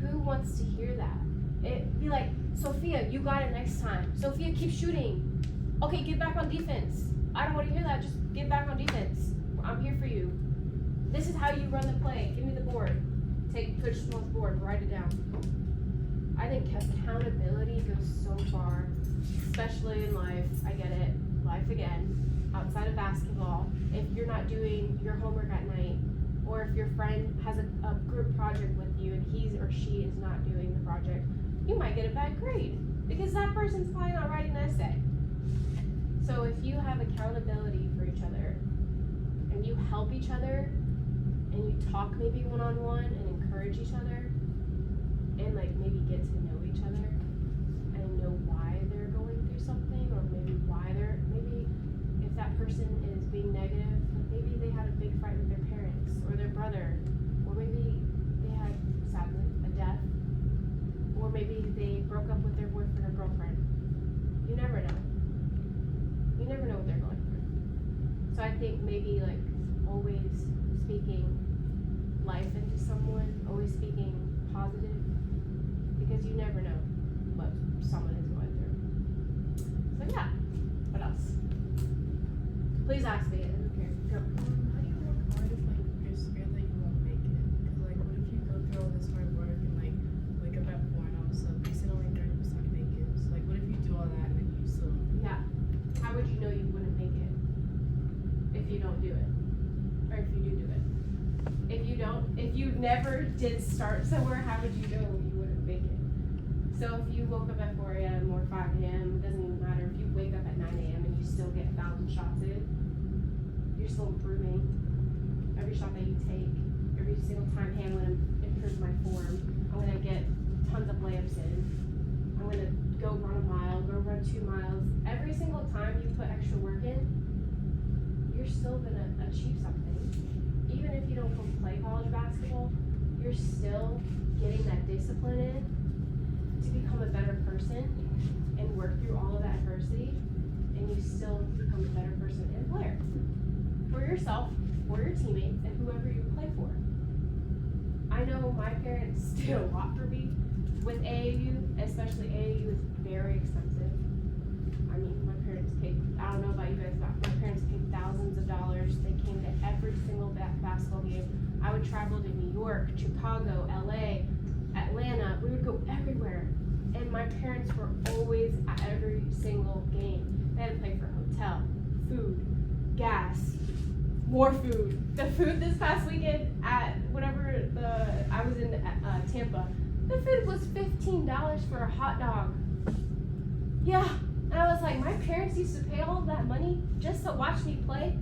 Who wants to hear that? It be like, Sophia, you got it next time. Sophia, keep shooting. Okay, get back on defense. I don't want to hear that. Just get back on defense. I'm here for you. This is how you run the play. Give me the board. Take Coach Small's board. Write it down. I think accountability goes so far, especially in life. I get it. Life again. Outside of basketball, if you're not doing your homework at night, or if your friend has a group project with you and he or she is not doing the project, you might get a bad grade because that person's probably not writing the essay. So if you have accountability for each other and you help each other and you talk maybe one-on-one and encourage each other and like maybe get to know each other and know why they're going through something, or maybe if that person is being negative, maybe they had a big fight with their parents or their brother, or maybe they had sadly a death, or maybe they broke up with their boyfriend or girlfriend. You never know. You never know what they're going through. So I think maybe like always speaking life into someone, always speaking positive, because you never know what someone is going through. So yeah, what else? Please ask me. I don't care. Go. How do you work hard if like you're scared that you won't make it? Cause like what if you go through all this hard work and like wake up at 4 and all of a sudden you said only 30% make it? So like what if you do all that and then you still Yeah. How would you know you wouldn't make it if you don't do it? Or if you do it? If you never did start somewhere, how would you know you wouldn't make it? So if you woke up at 4 a.m. or 5 a.m., it doesn't even matter. If you wake up at 9 a.m. and you still get 1,000 shots in, you're still improving. Every shot that you take, every single time, hey, I'm gonna improve my form. I'm gonna get tons of layups in. I'm gonna go run a mile, go run 2 miles. Every single time you put extra work in, you're still gonna achieve something. Even if you don't go play college basketball, you're still getting that discipline in to become a better person and work through all of that adversity, and you still become a better person and player. For yourself, for your teammates, and whoever you play for. I know my parents did a lot for me with AAU, especially AAU is very expensive. I mean, my parents paid, I don't know about you guys, but my parents paid thousands of dollars. They came to every single basketball game. I would travel to New York, Chicago, LA, Atlanta. We would go everywhere. And my parents were always at every single game. They had to pay for hotel, food, gas, more food. The food this past weekend at I was in Tampa. The food was $15 for a hot dog. Yeah, and I was like, my parents used to pay all of that money just to watch me play.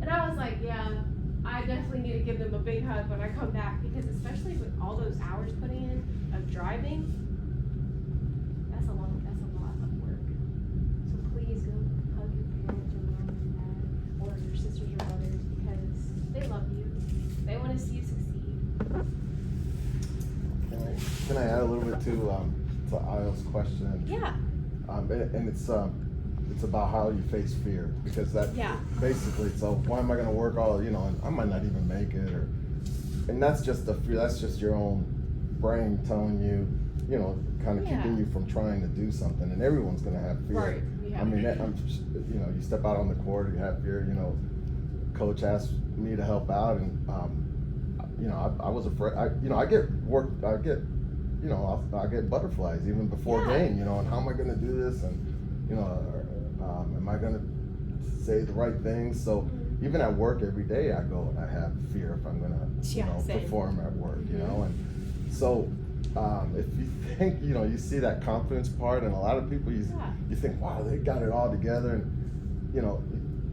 And I was like, yeah, I definitely need to give them a big hug when I come back, because especially with all those hours put in of driving, that's a lot of work. So please go hug your parents or mom and dad or your sisters or brothers, because they love you. They want to see you succeed. Can I add a little bit to Io's question? Yeah. And it's about how you face fear, because that basically, so why am I gonna work all, and I might not even make it, and that's just the fear, that's just your own brain telling you, kind of keeping you from trying to do something, and everyone's gonna have fear. Right. Yeah. I mean, you step out on the court, you have fear, coach asked me to help out, and I was afraid, I get butterflies even before game, and how am I gonna do this, and am I gonna say the right things? So even at work every day, I go and I have fear if I'm gonna, same. perform at work, and so if you think, you see that confidence part, and a lot of people, you think, wow, they got it all together, and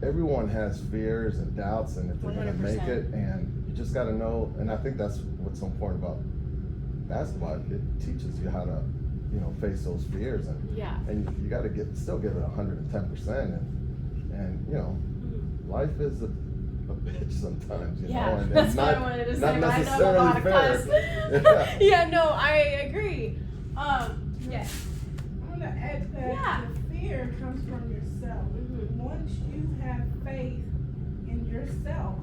everyone has fears and doubts, and if they're gonna make 100%. it, and you just gotta know, and I think that's what's so important about basketball. It teaches you how to, face those fears, and you got to still give it 110%, and life is a bitch sometimes, and that's it's what I not, wanted to say, not but I know necessarily I'm about to fair. cuss. Yeah, no, I agree. Yes. I'm gonna add that the fear comes from yourself. Once you have faith in yourself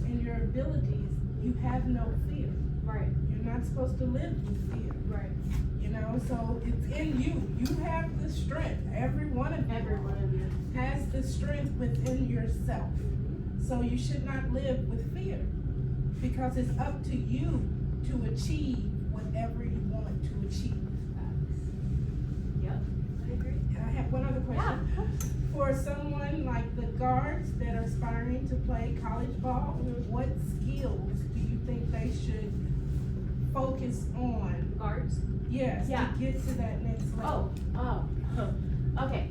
and your abilities, you have no fear. Right. You're not supposed to live with fear. Right. So it's in you. You have the strength. Every one of you has the strength within yourself. So you should not live with fear, because it's up to you to achieve whatever you want to achieve. Yep. I agree. And I have one other question. For someone like the guards that are aspiring to play college ball, what skills do you think they should focus on? Guards? Yes, to get to that next level. Okay.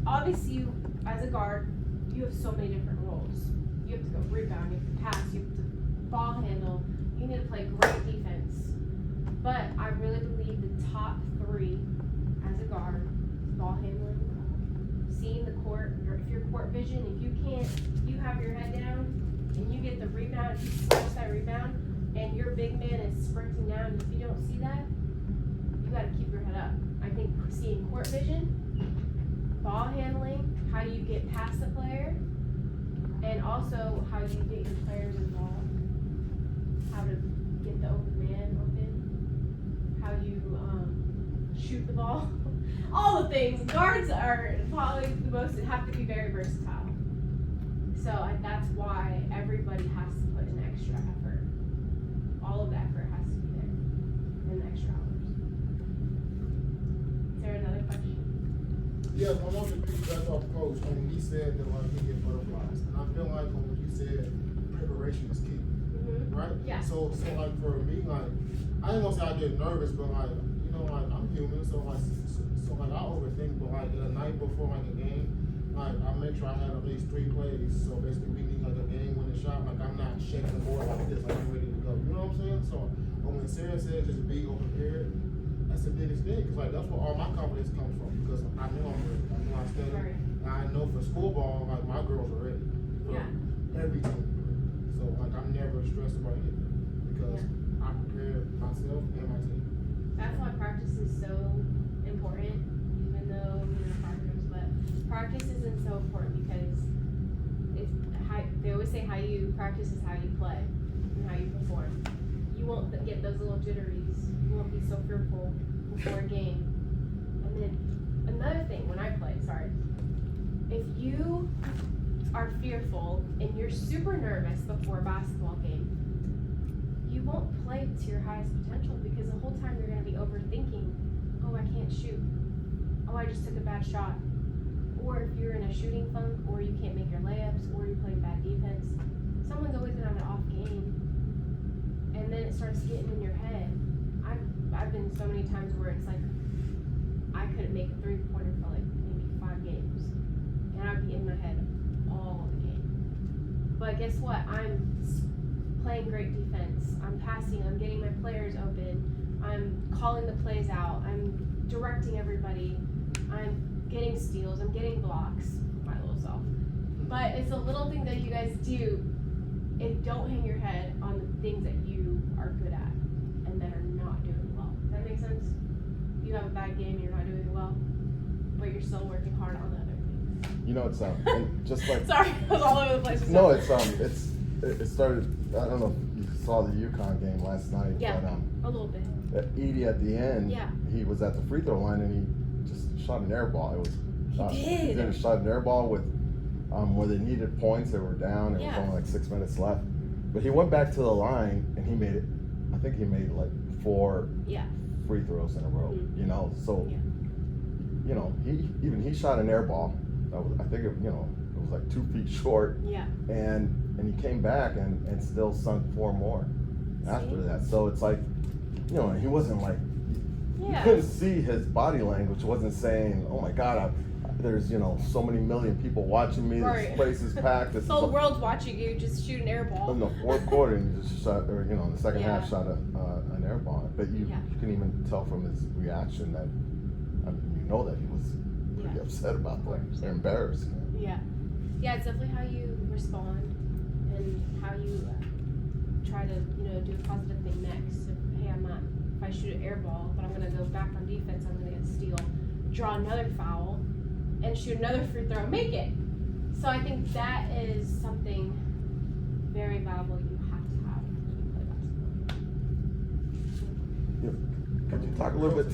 Obviously, you, as a guard, you have so many different roles. You have to go rebound, you have to pass, you have to ball handle, you need to play great defense. But I really believe the top three as a guard is ball handling, seeing the court, if your court vision, if you have your head down and you get the rebound, if you snatch that rebound and your big man is sprinting down, if you don't see that, you gotta keep your head up. I think seeing court vision, ball handling, how you get past the player, and also how you get your players involved, how to get the open man open, how you shoot the ball, all the things. Guards are probably the most, have to be very versatile. So that's why everybody has to put in extra effort. All of the effort has to be there in the extra hours. Is there another question? Yeah, I want to piggyback off coach when he said that he get butterflies, and I feel like when you said preparation is key, right? Yeah. So like for me, like I ain't gonna say I get nervous, but like I'm human, so I overthink. But like the night before like a game, like I make sure I have at least 3 plays. So basically, we need like a game-winning shot. Like I'm not shaking the board like this, like I'm ready to go. You know what I'm saying? So when Sarah said just be prepared, that's the biggest thing, because like that's where all my confidence comes from, because I know I'm ready. I know I study. Right. And I know for school ball, like my girls are ready for everything. So like I'm never stressed about anything, because I prepare myself and my team. That's why practice is so important, even though practice isn't so important, because they always say how you practice is how you play and how you perform. You won't get those little jitteries. You won't be so fearful before a game. And then another thing, when I play, if you are fearful and you're super nervous before a basketball game, you won't play to your highest potential, because the whole time you're going to be overthinking, oh, I can't shoot. Oh, I just took a bad shot. Or if you're in a shooting funk, or you can't make your layups, or you're playing bad defense, someone's always going to have an off game. And then it starts getting in your head. I've been so many times where it's like, I couldn't make a 3-pointer for like maybe 5 games. And I'd be in my head all the game. But guess what? Playing great defense. I'm passing. I'm getting my players open. I'm calling the plays out. I'm directing everybody. I'm getting steals. I'm getting blocks. My little self. But it's a little thing that you guys do. And don't hang your head on the things that you are good at and that are not doing well. Does that make sense? You have a bad game, you're not doing well, but you're still working hard on the other things. You know, it's and just like Sorry, I was all over the place. no, it started. I don't know if you saw the UConn game last night, Yeah. but A little bit. Edie at the end, Yeah. he was at the free throw line and he just shot an air ball. It was He did. Shot an air ball with where they needed points. They were down. It Yeah. was only like 6 minutes left, but he went back to the line and he made it. I think he made like 4 Yeah. free throws in a row. Mhm. You know, so Yeah. you know he shot an air ball. I think it was like 2 feet short. Yeah. And he came back and still sunk 4 more after See? that. So it's like, he wasn't like, you Yeah. couldn't see his body language wasn't saying, oh my God, there's so many million people watching me. Right. This place is packed. This The whole is world's watching you just shoot an air ball. in the fourth quarter, and he just shot, or in the second Yeah. half, shot an air ball. But you can even tell from his reaction that that he was pretty Yeah. upset about Of course. that, embarrassed. Yeah. Yeah, it's definitely how you respond and how you try to, do a positive thing next. If I shoot an air ball, but I'm going to go back on defense, I'm going to get a steal, draw another foul, and shoot another free throw and make it. So I think that is something very valuable you have to have when you play basketball. Could you talk a little bit?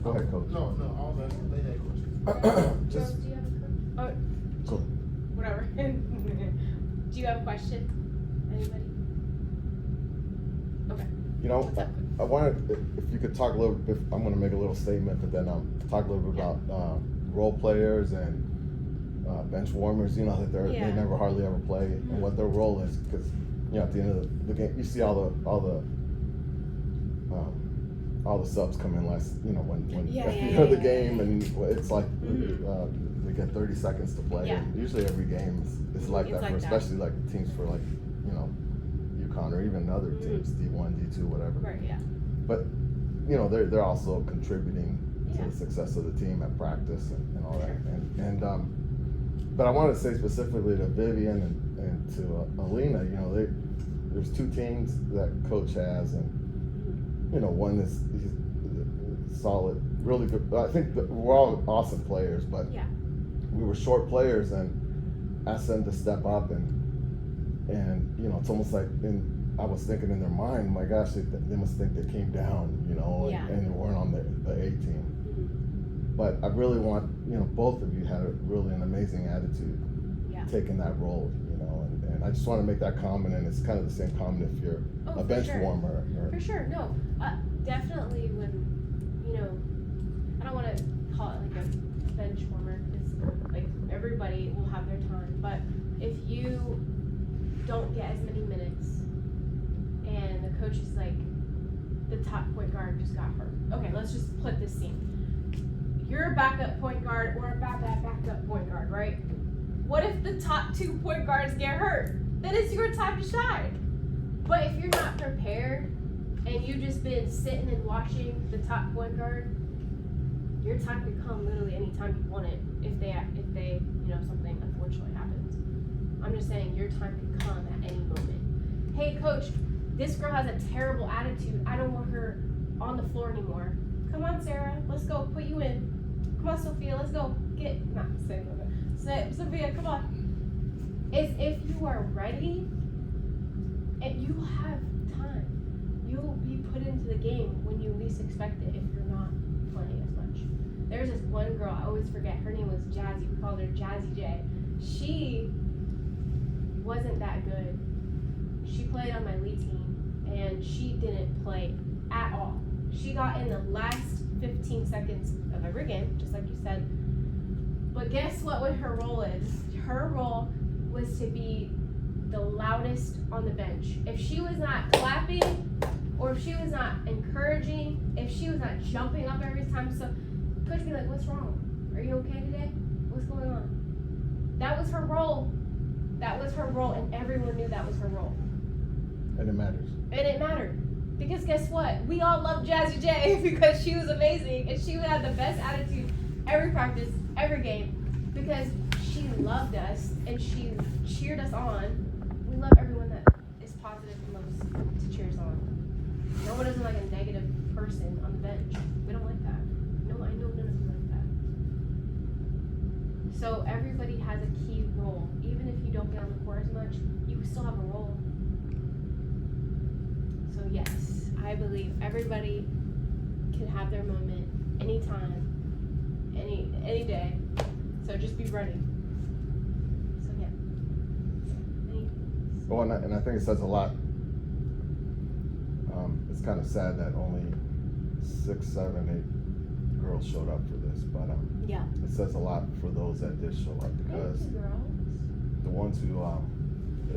Go ahead, Coach. No, all that, they had questions. Just Do you have a question? go. Whatever. Do you have a question? Anybody? Okay. What's up? I wanted, if you could talk a little bit, I'm gonna make a little statement, but then talk a little bit about role players and bench warmers, that they Yeah. never hardly ever play, and what their role is, because, at the end of the game, you see all the subs come in last, when the game, and it's like, they get 30 seconds to play, Yeah. and usually every game is like It's that, like for that. especially like teams for like, UConn or even other teams, D1, D2, whatever. Right, yeah. But they're also contributing to Yeah. the success of the team at practice and all For that. sure. And but I wanted to say specifically to Vivian and to Alina, there's 2 teams that coach has, and one is he's solid, really good. I think that we're all awesome players, but Yeah. we were short players and asked them to step up and it's almost like I was thinking in their mind, my gosh, they must think they came down, Yeah. and weren't on the A team. But I really want, both of you had an amazing attitude, Yeah. taking that role, and I just want to make that comment, and it's kind of the same comment if you're Oh, a for bench sure. warmer. For sure, no. Definitely when, I don't want to call it like a bench warmer, because like everybody will have their time, but if you don't get as many minutes and the coach is like, the top point guard just got hurt. Okay, let's just put this scene. You're a backup point guard or a backup point guard, right? What if the top 2 point guards get hurt? Then it's your time to shine. But if you're not prepared and you've just been sitting and watching the top point guard, your time could come literally anytime you want it if they something unfortunately happens. I'm just saying your time could come at any moment. Hey coach, this girl has a terrible attitude. I don't want her on the floor anymore. Come on, Sarah, let's go. Put you in. Come on, Sophia, let's go. Not say Sophia, come on. If you are ready and you have time, you will be put into the game when you least expect it if you're not playing as much. There's this one girl, I always forget, her name was Jazzy. We called her Jazzy J. She wasn't that good. She played on my lead team and she didn't play at all. She got in the last 15 seconds of every game, just like you said. But guess what her role is? Her role was to be the loudest on the bench. If she was not clapping, or if she was not encouraging, if she was not jumping up every time, so coach would be like, what's wrong? Are you okay today? What's going on? That was her role. That was her role, and everyone knew that was her role. And it matters. And it mattered. Because guess what? We all loved Jazzy J because she was amazing and she had the best attitude every practice, every game. Because she loved us and she cheered us on. We love everyone that is positive and loves to cheer us on. No one isn't like a negative person on the bench. We don't like that. No, I know none of you like that. So everybody has a key role. Even if you don't get on the court as much, you still have a role. So yes, I believe everybody can have their moment anytime, any day. So just be ready. So yeah. Well, and I think it says a lot. It's kind of sad that only 6, 7, 8 girls showed up for this, but Yeah. it says a lot for those that did show up because Thank you, girls. the ones who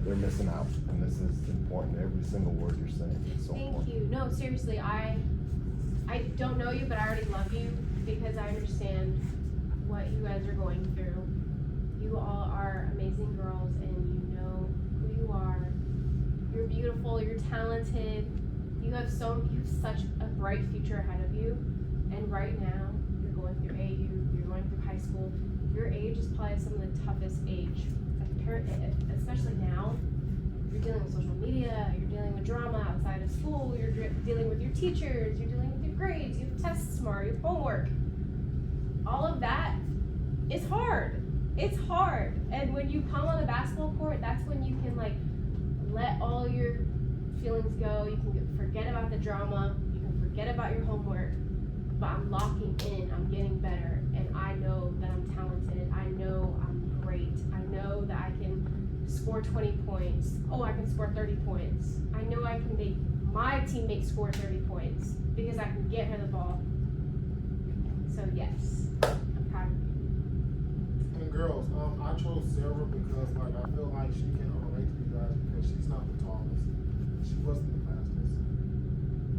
they're missing out, and this is important. Every single word you're saying is so Thank important. you. No, seriously, I don't know you, but I already love you because I understand what you guys are going through. You all are amazing girls, and you know who you are. You're beautiful. You're talented. You have such a bright future ahead of you. And right now, you're going through AU. You're going through high school. Your age is probably some of the toughest age, especially now. You're dealing with social media, you're dealing with drama outside of school, you're dealing with your teachers, you're dealing with your grades, you have tests tomorrow, you have homework. All of that is hard. It's hard. And when you come on the basketball court, that's when you can like let all your feelings go. You can forget about the drama, you can forget about your homework. But I'm locking in, I'm getting better, and I know that I'm talented. I know I'm great. I know that I can score 20 points. Oh, I can score 30 points. I know I can make my teammates score 30 points because I can get her the ball. So yes, I'm proud of you. And girls, I chose Sarah because like I feel like she can relate to you guys because she's not the tallest. She wasn't the fastest.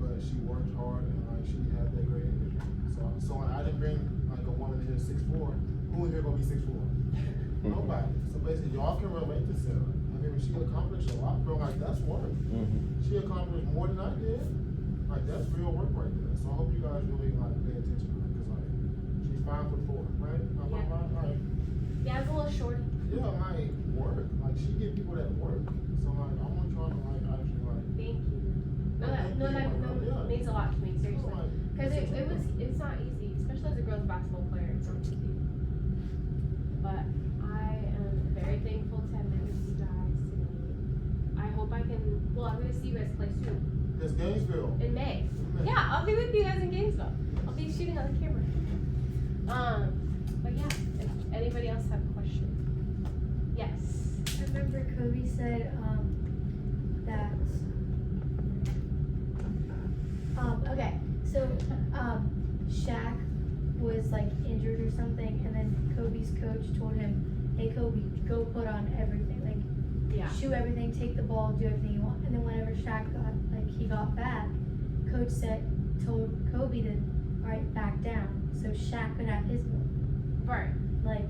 But she worked hard and like she had that great energy. So I didn't bring like a woman here 6'4". Who in here gonna be 6'4"? Nobody. So basically y'all can relate to Sarah. I mean she accomplished a lot, bro. Like that's work. She accomplished more than I did. Like that's real work right there. So I hope you guys really like pay attention to her because like she's 5'4", right? Like, Yeah, it's a little short. yeah, like work. Like she give people that work. So like I want y'all to like actually like. Thank you. That means a lot to me, seriously. Because it's not easy, especially as a girls basketball player, it's not easy. But I am very thankful to have met with you guys today. I hope I can, I'm going to see you guys play soon. It's Gainesville. In May. Yeah, I'll be with you guys in Gainesville. I'll be shooting on the camera. But yeah, if anybody else have a question. Yes. I remember Kobe said that okay, so Shaq was like injured or something, and then Kobe's coach told him, "Hey Kobe, go put on everything, like Yeah. shoot everything, take the ball, do everything you want." And then whenever Shaq got back, coach told Kobe to back down so Shaq could have his moment. Right. Like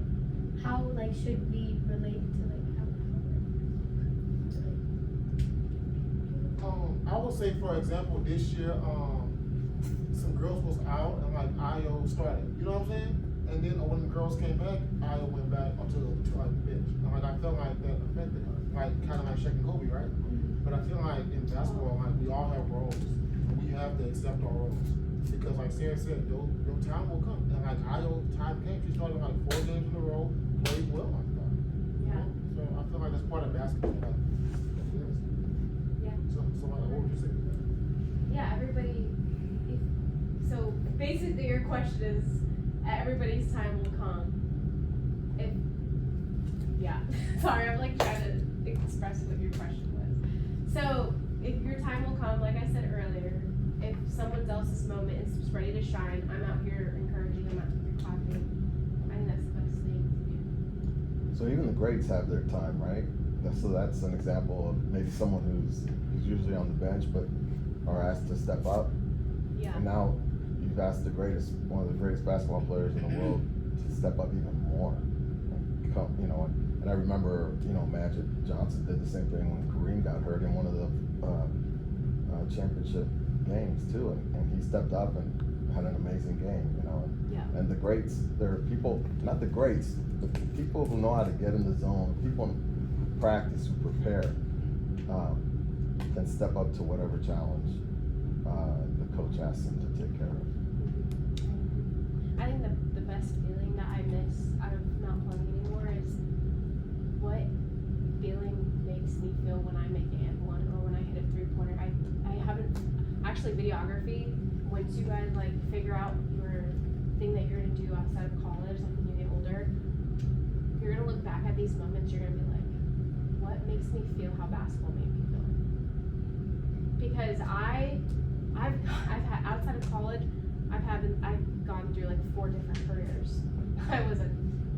how should we relate to I would say, for example, this year, some girls was out and like Io started. You know what I'm saying? And then when the girls came back, Io went back to like the bench. And like I felt like that affected her, like kind of like Shaq and Kobe, right? But I feel like in basketball, like we all have roles. And we have to accept our roles because, like Sarah said, your time will come. And like Io time came. She started like 4 games in a row, played well like that. Yeah. So I feel like that's part of basketball. Like, So like, what would you say to that? Yeah, everybody. So basically, your question is, everybody's time will come. Sorry, I'm like trying to express what your question was. So if your time will come, like I said earlier, if someone else's moment is ready to shine, I'm out here encouraging them, out here clapping. I think that's the best thing to do. So even the greats have their time, right? So that's an example of maybe someone who's usually on the bench but are asked to step up. Yeah. And now you've asked one of the greatest basketball players in the world to step up even more. And come, And I remember, you know, Magic Johnson did the same thing when Kareem got hurt in one of the championship games too, and he stepped up and had an amazing game, you know. Yeah. And the greats, there are people, not the greats, but the people who know how to get in the zone, people who practice, who prepare, can step up to whatever challenge the coach asks them to take care of. I think the best feeling that I miss out of not playing anymore is what feeling makes me feel when I make an and one or when I hit a 3-pointer. I haven't actually videography. Once you guys like figure out your thing that you're gonna do outside of college, like when you get older, you're gonna look back at these moments. You're gonna be like, what makes me feel how basketball made me feel? Because I've had outside of college, I've gone through like 4 different careers. I was a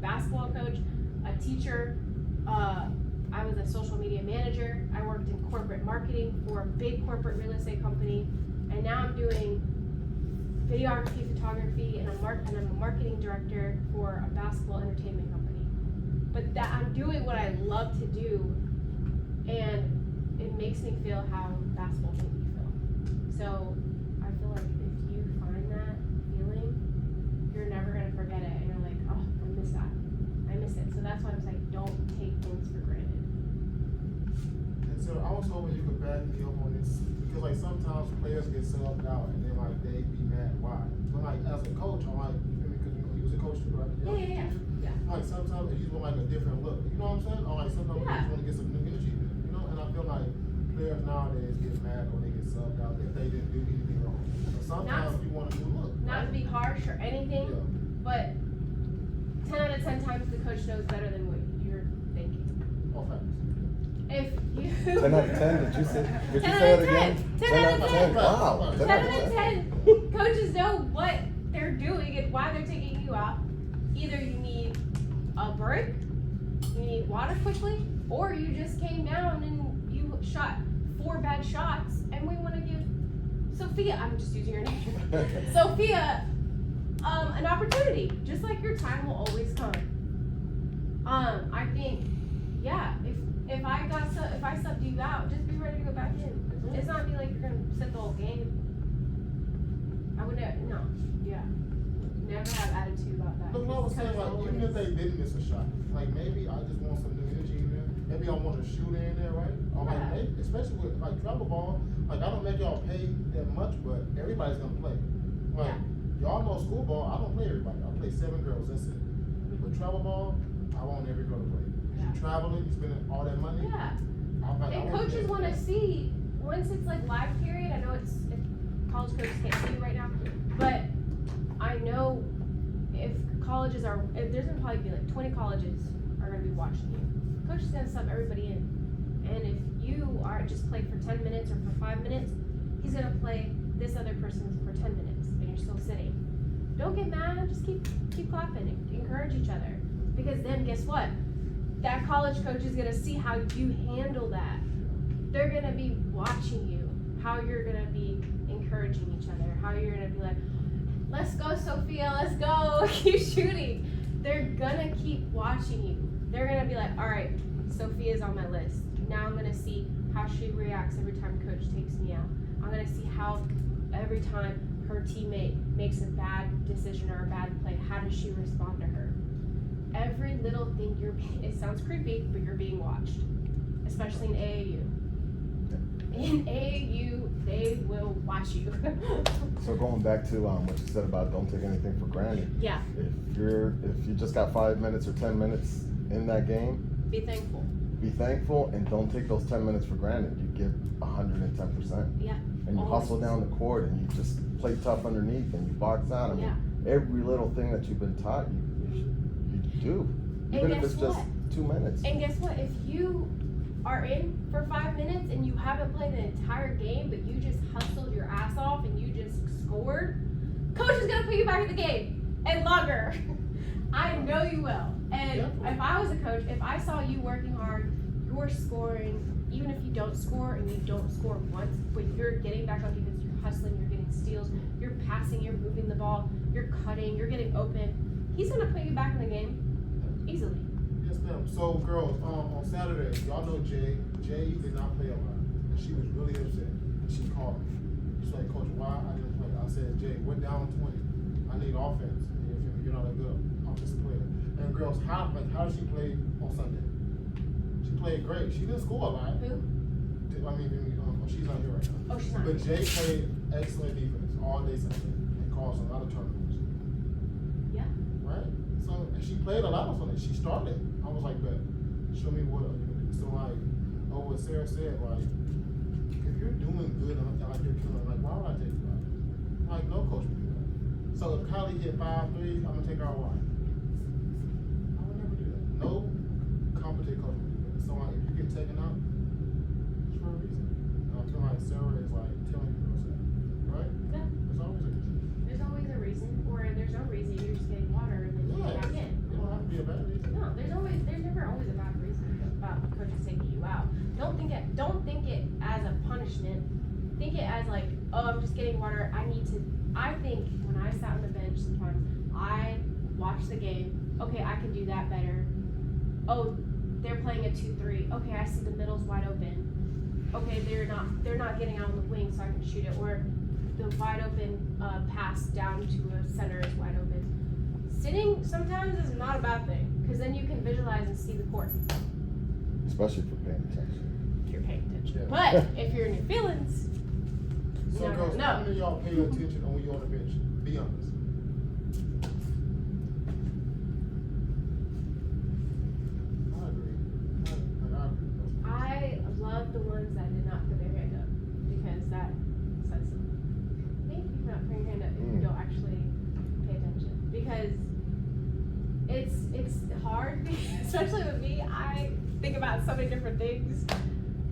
basketball coach, a teacher, I was a social media manager, I worked in corporate marketing for a big corporate real estate company, and now I'm doing videography, photography, and I'm a marketing director for a basketball entertainment company. But that I'm doing what I love to do, and it makes me feel how basketball made me feel. So I feel like if you find that feeling, you're never gonna forget it, and you're like, oh, I miss that. I miss it. So that's why I'm saying, don't take things for granted. And so I was hoping you could back me up on this, because like sometimes players get subbed out and then like they be mad why. But like as a coach, I'm like, because you know, he was a coach too, right? Yeah. Like sometimes you just want like a different look. You know what I'm saying? Or like sometimes you Yeah. just want to get some new energy, you know? And I feel like players nowadays get mad when they get subbed out if they didn't do anything wrong. But sometimes you want a new look. Not to be harsh or anything, Yeah. but 10 out of 10 times the coach knows better than what you're thinking. Oh, facts. If you 10 out of 10, did you say 10 that out of again? 10. 10 out of 10. Wow. 10 out of 10 coaches know what they're doing and why they're taking you out. Either you need a break, you need water quickly, or you just came down and you shot 4 bad shots, and we want to give Sophia, I'm just using her name, Sophia, an opportunity. Just like your time will always come. I think, yeah, if I subbed you out, just be ready to go back in. It's not be like you're gonna sit the whole game. I would no, yeah. Never have attitude about that. Look, I was saying, like, even if they did miss a shot, like, maybe I just want some new energy in there. Maybe I want a shooter in there, right? Or like, Yeah. maybe, especially with, like, travel ball, like, I don't make y'all pay that much, but everybody's gonna play. Like, y'all know school ball, I don't play everybody. I play 7 girls, that's it. But travel ball, I want every girl to play. Yeah. You traveling, you spending all that money. Yeah. I'm like, I And want coaches that. want to see, once it's like live period, I know if college coaches can't see you right now, but I know if there's gonna probably be like 20 colleges are gonna be watching you. Coach is gonna sub everybody in. And if you are just play for 10 minutes or for 5 minutes, he's gonna play this other person for 10 minutes and you're still sitting. Don't get mad, just keep clapping and encourage each other. Because then guess what? That college coach is gonna see how you handle that. They're gonna be watching you, how you're gonna be encouraging each other, how you're gonna be like, let's go, Sophia, let's go, keep shooting. They're gonna keep watching you. They're gonna be like, all right, Sophia's on my list. Now I'm gonna see how she reacts every time coach takes me out. I'm gonna see how every time her teammate makes a bad decision or a bad play, how does she respond to her? Every little thing it sounds creepy, but you're being watched, especially in AAU. In AAU, they will watch you. So going back to what you said about don't take anything for granted. Yeah. If you just got 5 minutes or 10 minutes in that game, Be thankful. be thankful and don't take those 10 minutes for granted. You give 110%. Yeah. And you Always. hustle down the court and you just play tough underneath and you box out. I mean, every little thing that you've been taught, you do. Even if guess it's just what? 2 minutes. And guess what? If you are in for 5 minutes and you haven't played the entire game, but you just hustled your ass off and you just scored, coach is gonna put you back in the game and longer. I know you will. And if I was a coach, if I saw you working hard, you're scoring, even if you don't score and you don't score once, but you're getting back on defense, you're hustling, you're getting steals, you're passing, you're moving the ball, you're cutting, you're getting open, he's gonna put you back in the game easily. Yes, him. So girls, on Saturday, y'all know Jay. Jay did not play a lot. And she was really upset. She called me. She's like, Coach, why I didn't play? I said, Jay, we're down 20. I need offense. You're not a good offensive player. And girls, how did she play on Sunday? She played great. She didn't score a lot. Who? She's not here right now. Oh, she's not. But Jay played excellent defense all day Sunday and caused a lot of turnovers. Yeah. Right? So, and she played a lot on Sunday. She started. I was like, bet, show me what you do. So, like, what Sarah said, like, if you're doing good and like you're killing, like, why would I take you out? Like, no coach would do that. So, if Kylie hit 5 threes, I'm going to take her out wide. I would never do that. No competent coach would do that. So, like, if you get taken out, it's for a reason. And I feel like Sarah is, like, telling you that. Right? Yeah. There's always a reason. There's always a reason, or there's no reason. You're just getting water and then you Yeah. get back in. It don't have to be a bad reason. No, there's never always a bad reason about coaches taking you out. Don't think it as a punishment. Think it as like, oh, I'm just getting water. I think when I sat on the bench sometimes, I watched the game. Okay, I can do that better. Oh, they're playing a 2-3. Okay, I see the middle's wide open. Okay, they're not getting out on the wing, so I can shoot it. Or the wide open pass down to a center is wide open. Sitting sometimes is not a bad thing, because then you can visualize and see the court Especially for paying attention. if you're paying attention. Yeah. But if you're in your feelings, So, no, girls, no. how many of y'all pay attention when you're on the bench? Be honest. I agree. I agree. I love the ones that did not put their hand up, because that says something. Thank you for not putting your hand up if you don't actually pay attention, because it's hard, especially with me. I think about so many different things,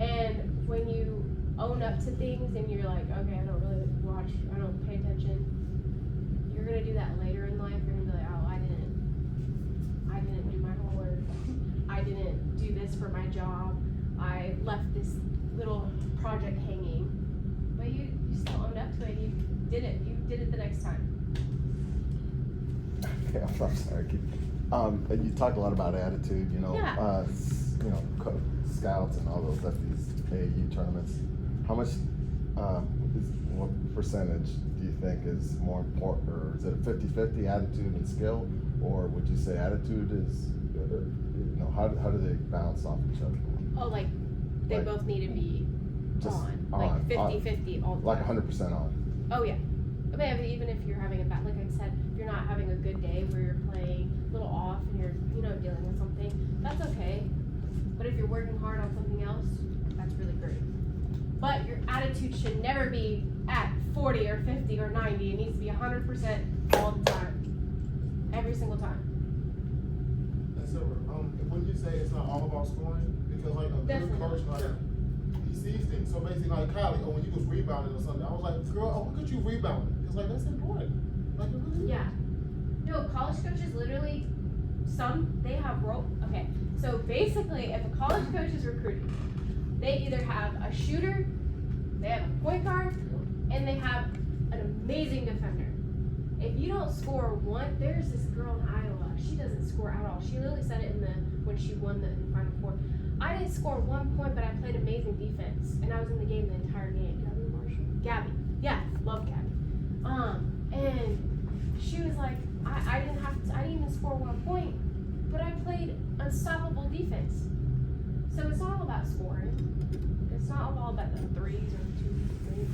and when you own up to things and you're like, okay, I don't really watch, I don't pay attention, you're gonna do that later in life. You're gonna be like, oh, I didn't do my homework, I didn't do this for my job, I left this little project hanging, but you still owned up to it, you did it the next time. Yeah, I'm sorry. And you talked a lot about attitude, you know, Yeah. Scouts and all those at these AAU tournaments. How much, what percentage do you think is more important, or is it a 50-50 attitude and skill, or would you say attitude is, how do they bounce off each other? Oh, like, they Like, both need to be just on, on, like 50-50 all the Like time. 100% on. Oh yeah. I mean, even if you're having a bad, like I said, if you're not having a good day where you're playing a little off and you're, dealing with something, that's okay. But if you're working hard on something else, that's really great. But your attitude should never be at 40 or 50 or 90. It needs to be 100% all the time. Every single time. And so, wouldn't you say it's not all about scoring? Because like a good Definitely coach, not. like, he sees things. So basically, like Kylie, when you was rebounding or something, I was like, girl, look at you rebounding. Because like that's important. Like it really is. Yeah. No, college coaches literally, they have okay. So basically, if a college coach is recruiting, they either have a shooter, they have a point guard, and they have an amazing defender. If you don't score one, there's this girl in Iowa, she doesn't score at all. She literally said it when she won the Final Four. I didn't score 1 point, but I played amazing defense, and I was in the game the entire game. Gabby, yeah, love Gabby. And she was like, I didn't even score 1 point, but I played unstoppable defense. So it's not all about scoring. It's not all about the threes or 2 3.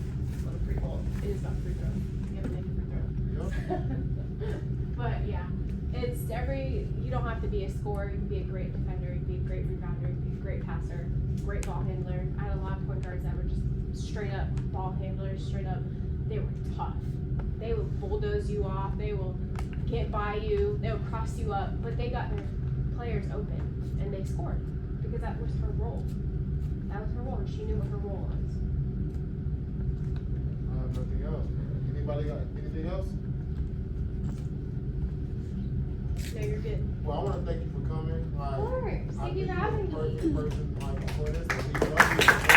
Well, free ball. It is about free throw. You have to make a free throw. But yeah, you don't have to be a scorer. You can be a great defender. You can be a great rebounder. You can be a great passer, great ball handler. I had a lot of point guards that were just straight up ball handlers, straight up. They were tough. They will bulldoze you off. They will get by you. They will cross you up. But they got their players open and they scored because that was her role. That was her role, and she knew what her role was. Nothing else. Anybody got anything else? No, you're good. Well, I want to thank you for coming. Of course. I Thank you think for having you're a me. perfect person, like, for this, and we love you.